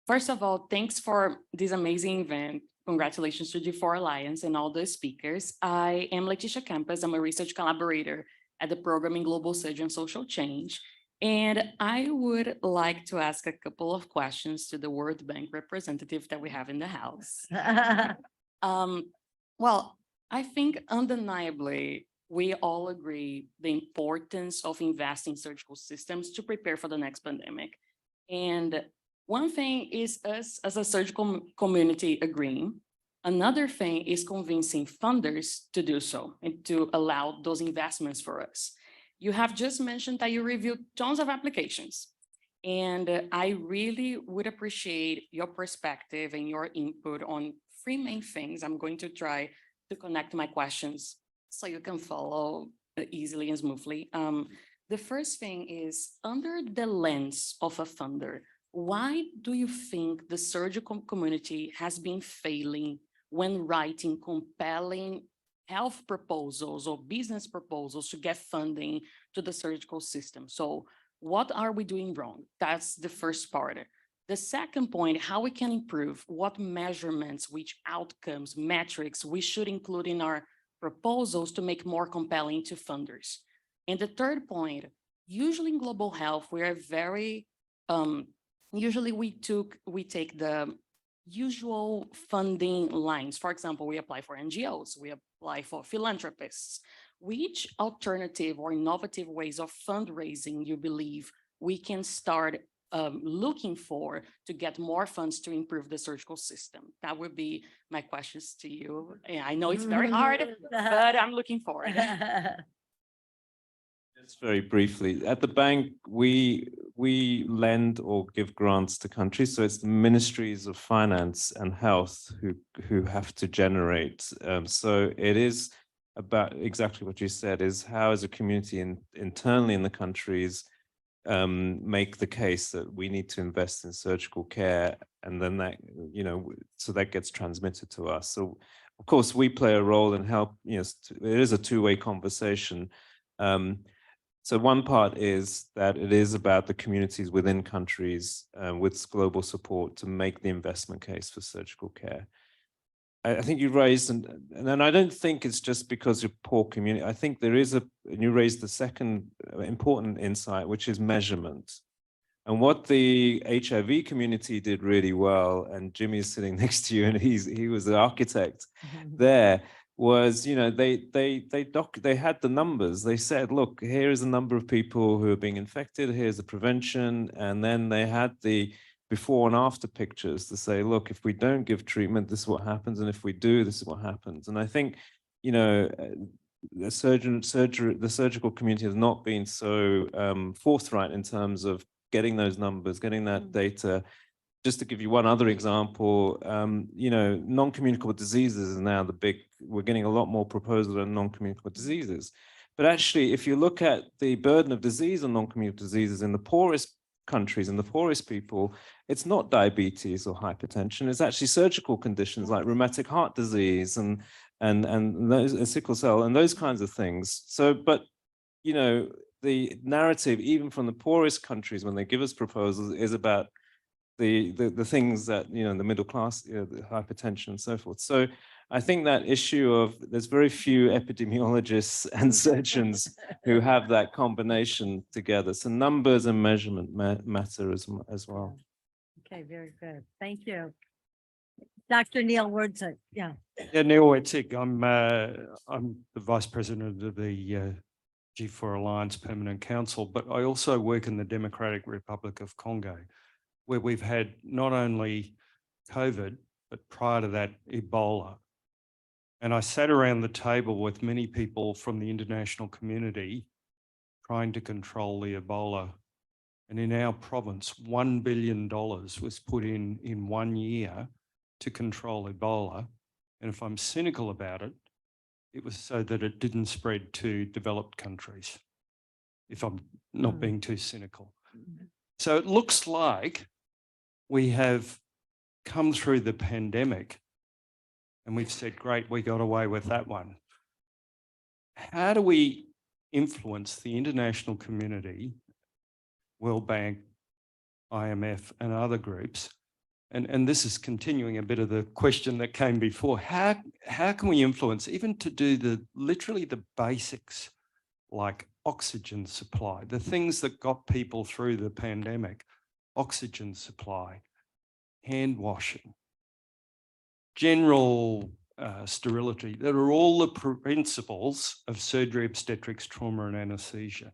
First of all, thanks for this amazing event. Congratulations to G4 Alliance and all the speakers. I am Leticia Campos. I'm a research collaborator at the program in Global Surgery and Social Change. And I would like to ask a couple of questions to the World Bank representative that we have in the house. Well, I think undeniably, we all agree the importance of investing in surgical systems to prepare for the next pandemic. And one thing is us as a surgical community agreeing. Another thing is convincing funders to do so and to allow those investments for us. You have just mentioned that you reviewed tons of applications, and I really would appreciate your perspective and your input on 3 main things. I'm going to try to connect my questions so you can follow easily and smoothly. The first thing is, under the lens of a funder, why do you think the surgical community has been failing when writing compelling health proposals or business proposals to get funding to the surgical system? So what are we doing wrong? That's the first part. The second point, how we can improve, what measurements, which outcomes, metrics we should include in our proposals to make more compelling to funders. And the third point, usually in global health, we are very, usually we take the usual funding lines. For example, we apply for NGOs, we apply for philanthropists. Which alternative or innovative ways of fundraising you believe we can start looking for to get more funds to improve the surgical system? That would be my questions to you. Yeah, I know it's very hard, but I'm looking forward. Just very briefly, at the bank, we lend or give grants to countries. So it's the ministries of finance and health who have to generate. So it is about exactly what you said, is how as a community internally in the countries make the case that we need to invest in surgical care, and then that, you know, so that gets transmitted to us. So of course we play a role in help, you know, it is a two-way conversation. So one part is that it is about the communities within countries with global support to make the investment case for surgical care. I think you raised, and then I don't think it's just because you're poor community. I think there is and you raised the second important insight, which is measurement. And what the HIV community did really well, and Jimmy is sitting next to you, and he was the architect there, was, you know, they had the numbers. They said, look, here is the number of people who are being infected, here's the prevention, and then they had the before and after pictures to say, look, if we don't give treatment, this is what happens, and if we do, this is what happens. And I think, you know, the surgical community has not been so forthright in terms of getting those numbers, getting that data. Just to give you one other example, you know, non-communicable diseases is now we're getting a lot more proposals on non-communicable diseases. But actually, if you look at the burden of disease on non-communicable diseases in the poorest countries and the poorest people, it's not diabetes or hypertension, it's actually surgical conditions like rheumatic heart disease and those, sickle cell and those kinds of things. So, but, you know, the narrative, even from the poorest countries, when they give us proposals, is about the things that, you know, the middle class, you know, the hypertension and so forth. So I think that issue of there's very few epidemiologists and surgeons who have that combination together. So numbers and measurement matter as well. Okay, very good. Thank you. Dr. Neil Wurzik, yeah. Yeah, Neil Wurzik. I'm the Vice President of the G4 Alliance Permanent Council, but I also work in the Democratic Republic of Congo, where we've had not only COVID, but prior to that, Ebola. And I sat around the table with many people from the international community trying to control the Ebola. And in our province, $1 billion was put in 1 year to control Ebola. And if I'm cynical about it, it was so that it didn't spread to developed countries, if I'm not being too cynical. So it looks like we have come through the pandemic and we've said, great, we got away with that one. How do we influence the international community, World Bank, IMF, and other groups? And this is continuing a bit of the question that came before. How can we influence, even to do literally the basics, like oxygen supply, the things that got people through the pandemic, oxygen supply, hand washing, general sterility, that are all the principles of surgery, obstetrics, trauma, and anesthesia.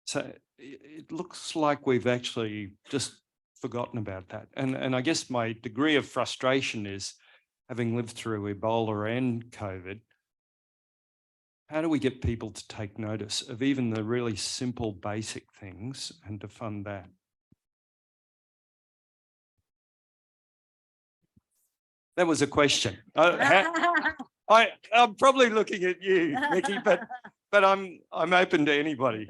So it looks like we've actually just forgotten about that. And I guess my degree of frustration is, having lived through Ebola and COVID, how do we get people to take notice of even the really simple, basic things and to fund that? That was a question. I'm probably looking at you, Nikki, but I'm open to anybody.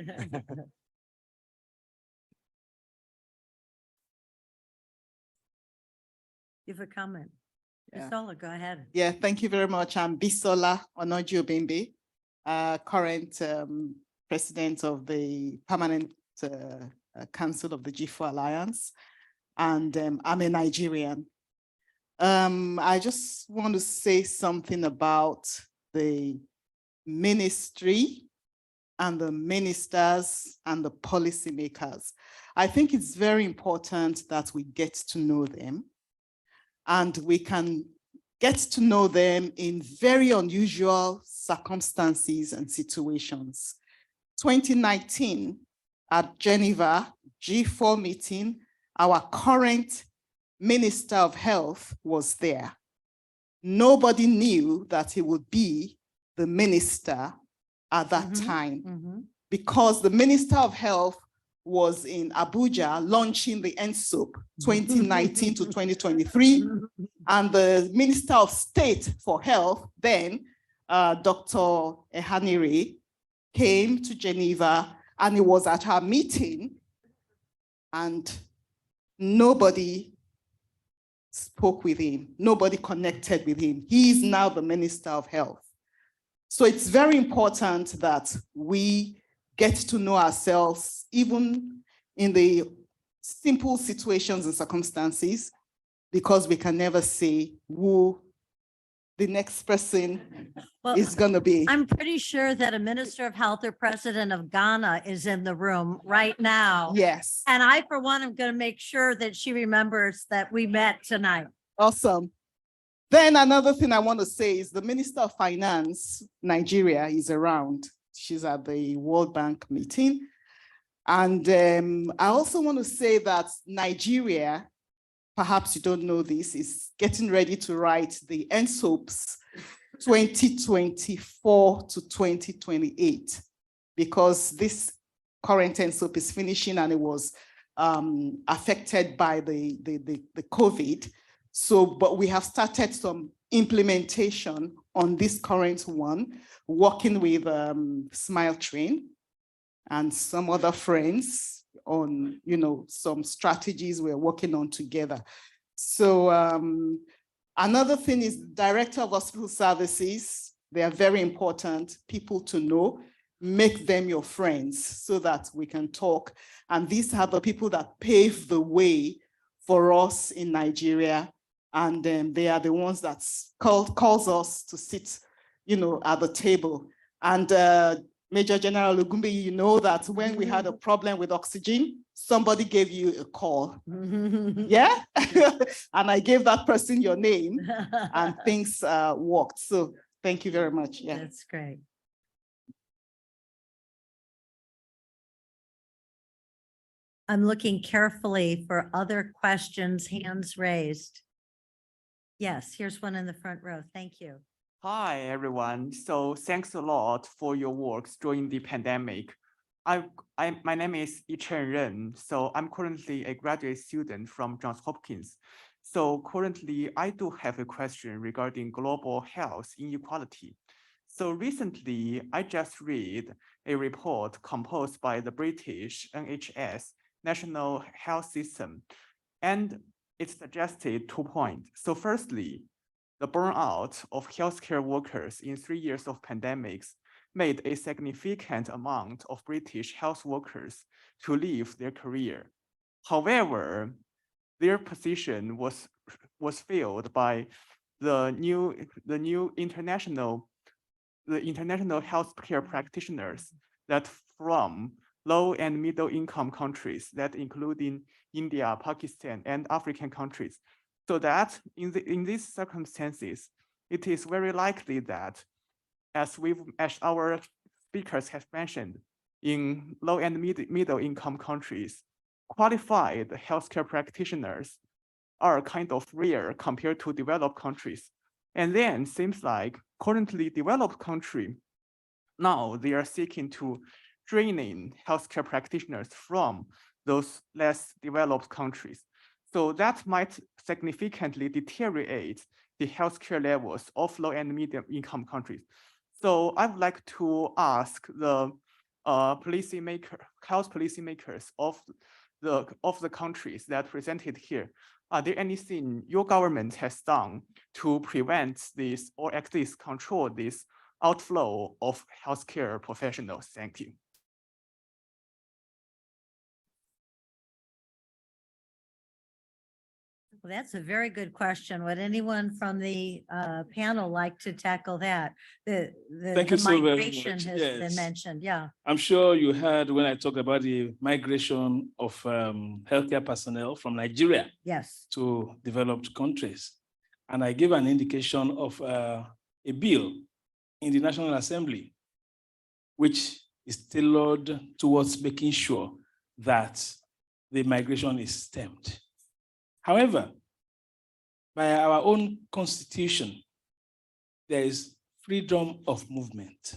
You have a comment. Yeah. Bisola, go ahead. Yeah, thank you very much. I'm Bisola Onoju-Obimbe, current president of the Permanent Council of the G4 Alliance, and I'm a Nigerian. I just want to say something about the ministry, and the ministers and the policymakers. I think it's very important that we get to know them, and we can get to know them in very unusual circumstances and situations. 2019 at Geneva G4 meeting, our current Minister of Health was there. Nobody knew that he would be the minister at that time, because the Minister of Health was in Abuja launching the NSOP 2019 to 2023. And the Minister of State for Health then, Dr. Ehanire, came to Geneva, and he was at our meeting, and nobody spoke with him. Nobody connected with him. He is now the Minister of Health. So it's very important that we get to know ourselves, even in the simple situations and circumstances, because we can never say who the next person is going to be. I'm pretty sure that a Minister of Health or President of Ghana is in the room right now. Yes. And I, for one, am going to make sure that she remembers that we met tonight. Awesome. Then another thing I want to say is the Minister of Finance, Nigeria, is around. She's at the World Bank meeting. And I also want to say that Nigeria, perhaps you don't know this, is getting ready to write the NSOPs 2024 to 2028, because this current NSOP is finishing and it was affected by the COVID. So, but we have started some implementation on this current one, working with Smile Train and some other friends on, some strategies we're working on together. So another thing is Director of Hospital Services. They are very important people to know. Make them your friends so that we can talk. And these are the people that pave the way for us in Nigeria. And they are the ones that calls us to sit, at the table. And Major General Ogumbe, you know that when we had a problem with oxygen, somebody gave you a call. Yeah? And I gave that person your name and things worked. So thank you very much. Yeah. That's great. I'm looking carefully for other questions, hands raised. Yes, here's one in the front row. Thank you. Hi, everyone. So thanks a lot for your works during the pandemic. My name is Yichen Ren. So I'm currently a graduate student from Johns Hopkins. So currently, I do have a question regarding global health inequality. So recently, I just read a report composed by the British NHS, National Health System, and it suggested 2 points. So firstly, the burnout of healthcare workers in 3 years of pandemics made a significant amount of British health workers to leave their career. However, their position was filled by the international healthcare practitioners that from low and middle income countries that including India, Pakistan, and African countries. So that in these circumstances, it is very likely that as our speakers have mentioned, in low and middle income countries, qualified healthcare practitioners are kind of rare compared to developed countries. And then seems like currently developed country, now they are seeking to training healthcare practitioners from those less developed countries. So that might significantly deteriorate the healthcare levels of low and medium income countries. So I would like to ask the health policymakers of the countries that presented here, are there anything your government has done to prevent this or at least control this outflow of healthcare professionals? Thank you. Well, that's a very good question. Would anyone from the panel like to tackle that? Thank you The so very migration much. has been Yes. mentioned, yeah. I'm sure you heard when I talked about the migration of healthcare personnel from Nigeria Yes. to developed countries. And I gave an indication of a bill in the National Assembly, which is tailored towards making sure that the migration is stemmed. However, by our own constitution, there is freedom of movement.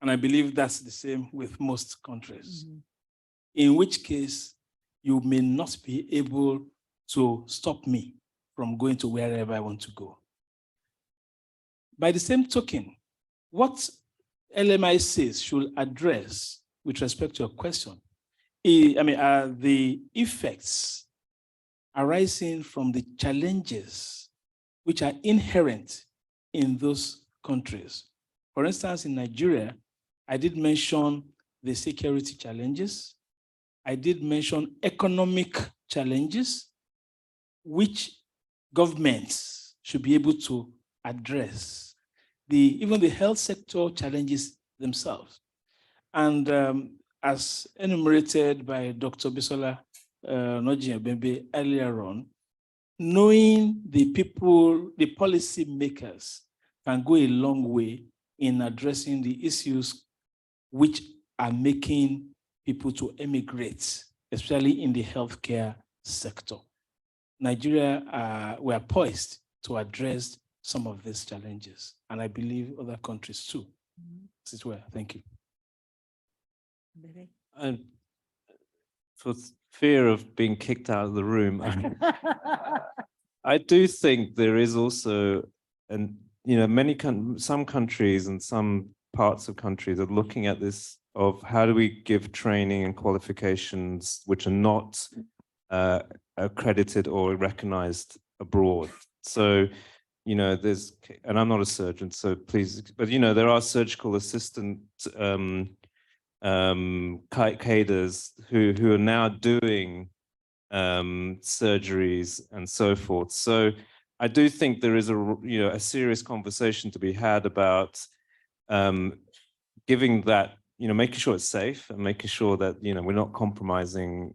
And I believe that's the same with most countries, in which case you may not be able to stop me from going to wherever I want to go. By the same token, what LMI says should address with respect to your question, the effects arising from the challenges which are inherent in those countries. For instance, in Nigeria, I did mention the security challenges. I did mention economic challenges, which governments should be able to address. Even the health sector challenges themselves. And as enumerated by Dr. Bisola Noji earlier on, knowing the people, the policy makers can go a long way in addressing the issues which are making people to emigrate, especially in the healthcare sector. Nigeria, we are poised to address some of these challenges, and I believe other countries too. This is where, thank you. And for fear of being kicked out of the room, I do think there is also, some countries and some parts of countries are looking at this of how do we give training and qualifications which are not accredited or recognized abroad. So, and I'm not a surgeon, so please, but there are surgical assistant cadres who are now doing surgeries and so forth. So I do think there is a serious conversation to be had about giving that, making sure it's safe and making sure that we're not compromising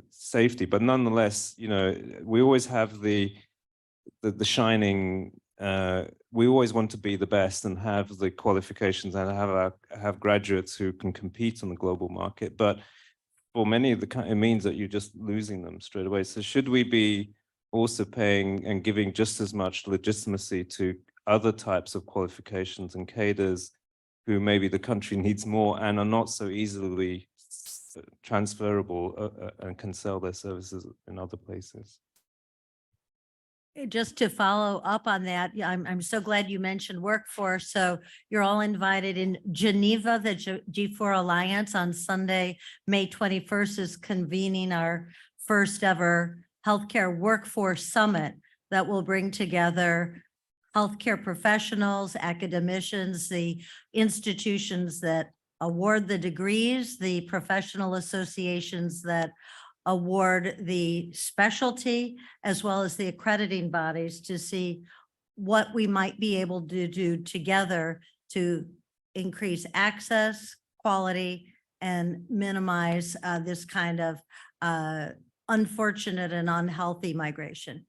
safety. But nonetheless, we always have the shining. We always want to be the best and have the qualifications and have graduates who can compete on the global market. But for many of it means that you're just losing them straight away. So should we be also paying and giving just as much legitimacy to other types of qualifications and cadres who maybe the country needs more and are not so easily transferable and can sell their services in other places? Just to follow up on that, yeah, I'm so glad you mentioned workforce. So you're all invited in Geneva. The G4 Alliance on Sunday, May 21st is convening our first ever healthcare workforce summit that will bring together healthcare professionals, academicians, the institutions that award the degrees, the professional associations that award the specialty, as well as the accrediting bodies to see what we might be able to do together to increase access, quality, and minimize this kind of unfortunate and unhealthy migration.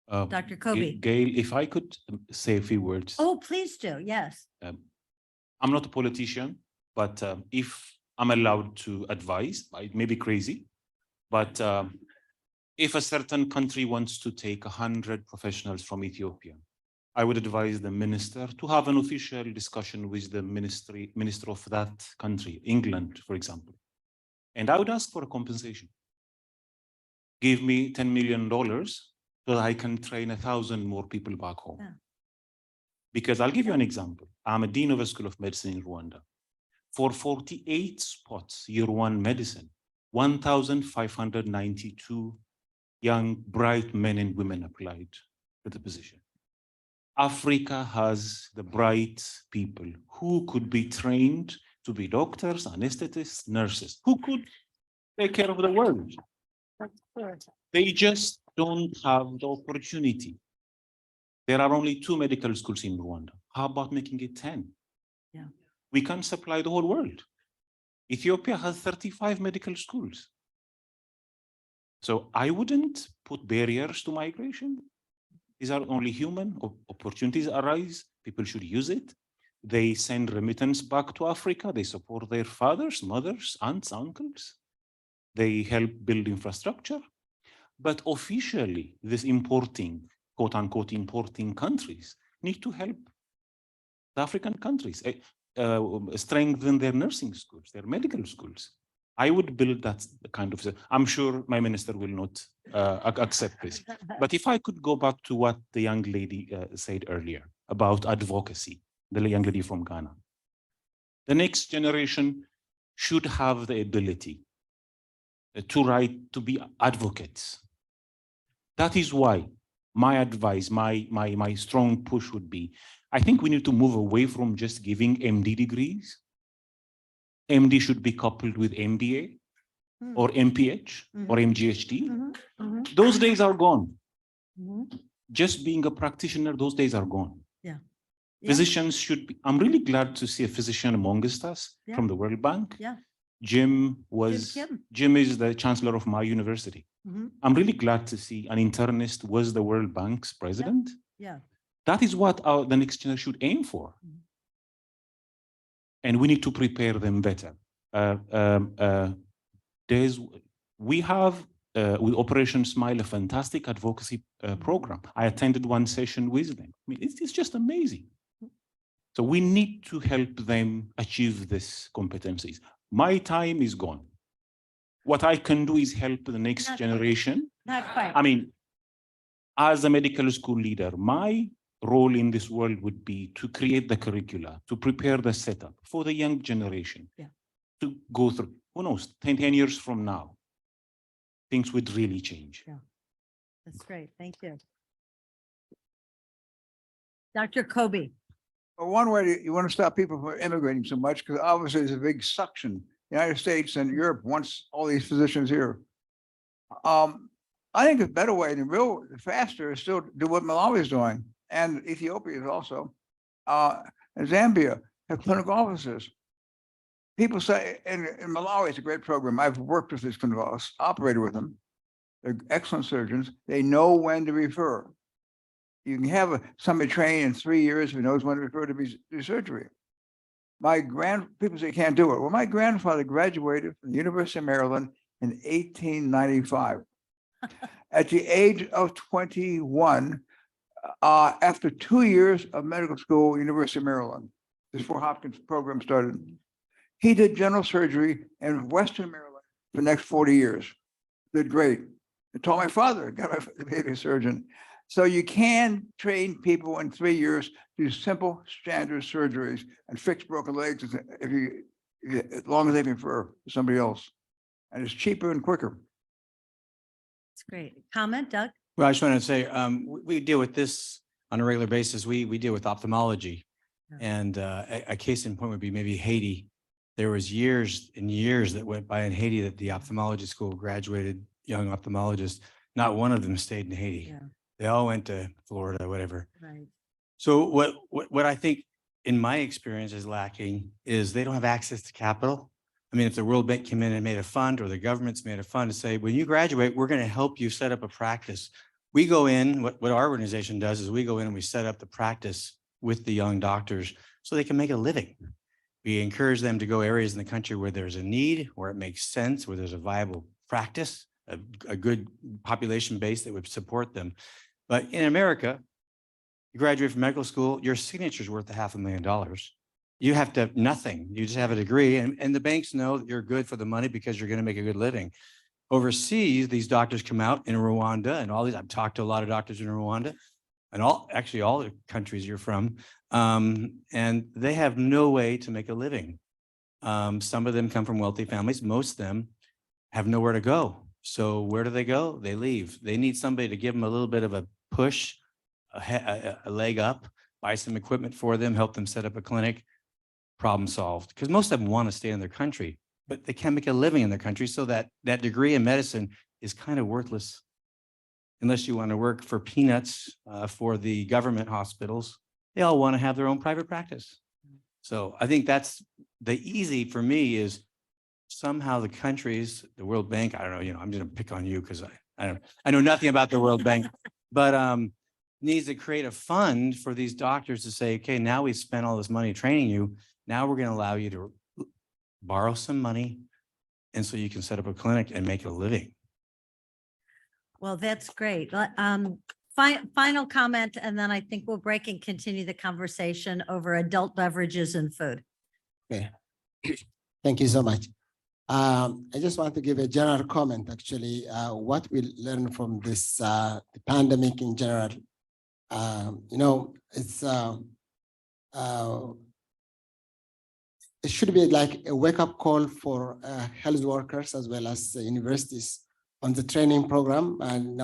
Dr. Kobe. Gail, if I could say a few words. Oh, please do. Yes. I'm not a politician, but if I'm allowed to advise, it may be crazy, but if a certain country wants to take 100 professionals from Ethiopia, I would advise the minister to have an official discussion with the minister of that country, England, for example. And I would ask for a compensation. Give me $10 million so that I can train 1,000 more people back home. Yeah. Because I'll give you an example. I'm a dean of the School of Medicine in Rwanda. For 48 spots, year one medicine, 1,592 young, bright men and women applied for the position. Africa has the bright people who could be trained to be doctors, anesthetists, nurses, who could take care of the world. They just don't have the opportunity. There are only 2 medical schools in Rwanda. How about making it 10? Yeah. We can supply the whole world. Ethiopia has 35 medical schools. So I wouldn't put barriers to migration. These are only human. Opportunities arise. People should use it. They send remittance back to Africa. They support their fathers, mothers, aunts, uncles. They help build infrastructure. But officially, this importing, quote unquote, importing countries need to help the African countries strengthen their nursing schools, their medical schools. I would build that kind of, I'm sure my minister will not accept this. But if I could go back to what the young lady said earlier about advocacy, the young lady from Ghana, the next generation should have the ability to be advocates. That is why my advice, my strong push would be, I think we need to move away from just giving MD degrees. MD should be coupled with MBA or MPH or MGHD. Those days are gone. Just being a practitioner, those days are gone. Yeah. Physicians should be, I'm really glad to see a physician amongst us from the World Bank. Yeah. Jim Kim. is the chancellor of my university. I'm really glad to see an internist was the World Bank's president. Yeah. That is what the next generation should aim for. And we need to prepare them better. We have with Operation Smile a fantastic advocacy program. I attended one session with them. I mean, it's just amazing. So we need to help them achieve these competencies. My time is gone. What I can do is help the next generation. Not quite. I mean, as a medical school leader, my role in this world would be to create the curricula, to prepare the setup for the young generation to go through. Who knows, 10 years from now, things would really change. Yeah, that's great. Thank you. Dr. Kobe. Well, one way you want to stop people from immigrating so much, because obviously there's a big suction. The United States and Europe wants all these physicians here. I think a better way, and real faster, is still do what Malawi is doing, and Ethiopia is also, and Zambia have clinical offices. People say, in Malawi, it's a great program. I've worked with these clinical offices, operated with them. They're excellent surgeons. They know when to refer. You can have somebody trained in 3 years who knows when to refer to do surgery. People say you can't do it. Well, my grandfather graduated from the University of Maryland in 1895. At the age of 21, after 2 years of medical school, University of Maryland, before Hopkins program started, he did general surgery in Western Maryland for the next 40 years. Did great. I told my father, got to be a surgeon. So you can train people in 3 years to do simple standard surgeries and fix broken legs as long as they refer to somebody else. And it's cheaper and quicker. That's great. Comment, Doug? Well, I just wanted to say, we deal with this on a regular basis. We deal with ophthalmology. And a case in point would be maybe Haiti. There was years and years that went by in Haiti that the ophthalmology school graduated young ophthalmologists. Not one of them stayed in Haiti. Yeah. They all went to Florida, whatever. Right. So what I think in my experience is lacking is they don't have access to capital. I mean, if the World Bank came in and made a fund, or the government's made a fund to say, when you graduate, we're going to help you set up a practice. We go in, what our organization does is we go in and we set up the practice with the young doctors so they can make a living. We encourage them to go areas in the country where there's a need, where it makes sense, where there's a viable practice, a good population base that would support them. But in America, you graduate from medical school, your signature's worth $500,000. You have to have nothing. You just have a degree, and the banks know that you're good for the money because you're going to make a good living. Overseas, these doctors come out in Rwanda and all these. I've talked to a lot of doctors in Rwanda, and all the countries you're from, and they have no way to make a living. Some of them come from wealthy families. Most of them have nowhere to go. So where do they go? They leave. They need somebody to give them a little bit of a push, a leg up, buy some equipment for them, help them set up a clinic. Problem solved. Because most of them want to stay in their country, but they can't make a living in their country. So that degree in medicine is kind of worthless unless you want to work for peanuts for the government hospitals. They all want to have their own private practice. So I think that's the easy for me is somehow the countries, the World Bank, I don't know, I'm going to pick on you because I know nothing about the World Bank, but needs to create a fund for these doctors to say, okay, now we've spent all this money training you. Now we're going to allow you to borrow some money. And so you can set up a clinic and make a living. Well, that's great. Final comment, and then I think we'll break and continue the conversation over adult beverages and food. Okay. Thank you so much. I just want to give a general comment, actually, what we learn from this the pandemic in general. It's it should be like a wake-up call for health workers as well as universities on the training program, and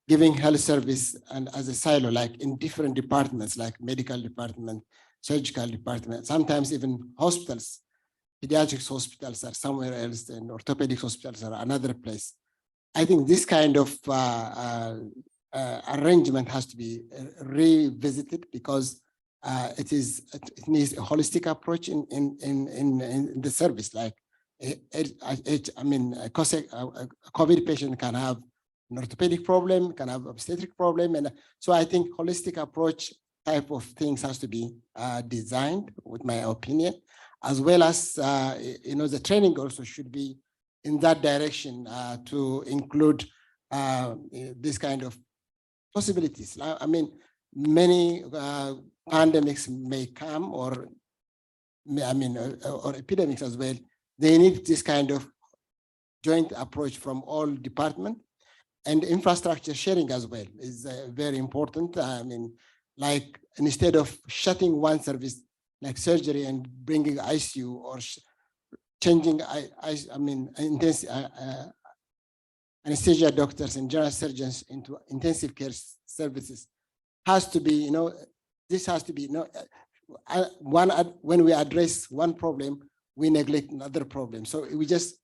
giving health service and as a silo, like in different departments, like medical department, surgical department, sometimes even hospitals. Pediatrics hospitals are somewhere else, and orthopedic hospitals are another place. I think this kind of arrangement has to be revisited because it needs a holistic approach in the service. Like a COVID patient can have an orthopedic problem, can have obstetric problem, and so I think holistic approach type of things has to be designed, with my opinion, as well as the training also should be in that direction to include this kind of possibilities. I mean, many pandemics may come, or epidemics as well. They need this kind of joint approach from all departments, and infrastructure sharing as well is very important. I mean, like instead of shutting one service like surgery and bringing ICU, or changing intensive anesthesia doctors and general surgeons into intensive care services, has to be, this has to be, when we address one problem, we neglect another problem. So we just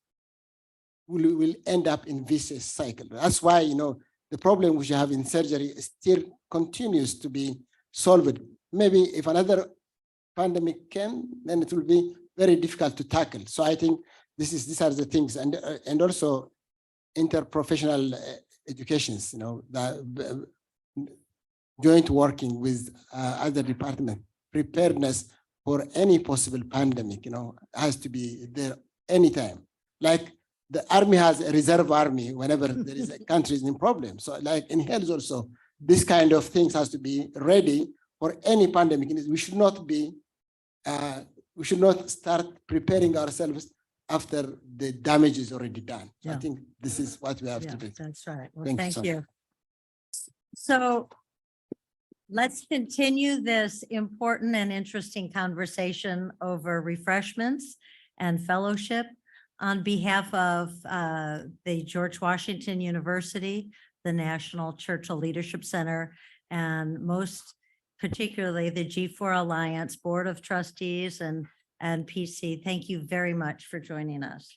will end up in vicious cycle. That's why, the problem which you have in surgery still continues to be solved. Maybe if another pandemic came, then it will be very difficult to tackle. So I think these are the things, and also interprofessional educations, the joint working with other departments, preparedness for any possible pandemic, has to be there anytime. Like the army has a reserve army whenever there is a country in problem. So like in health also, this kind of things has to be ready for any pandemic. We should not be, we should not start preparing ourselves after the damage is already done. So I think this is what we have to do. That's right. Well, Thank you thank so you. So let's continue this important and interesting conversation over refreshments and fellowship. On behalf of the George Washington University, the National Churchill Leadership Center, and most particularly the G4 Alliance Board of Trustees and PC, thank you very much for joining us.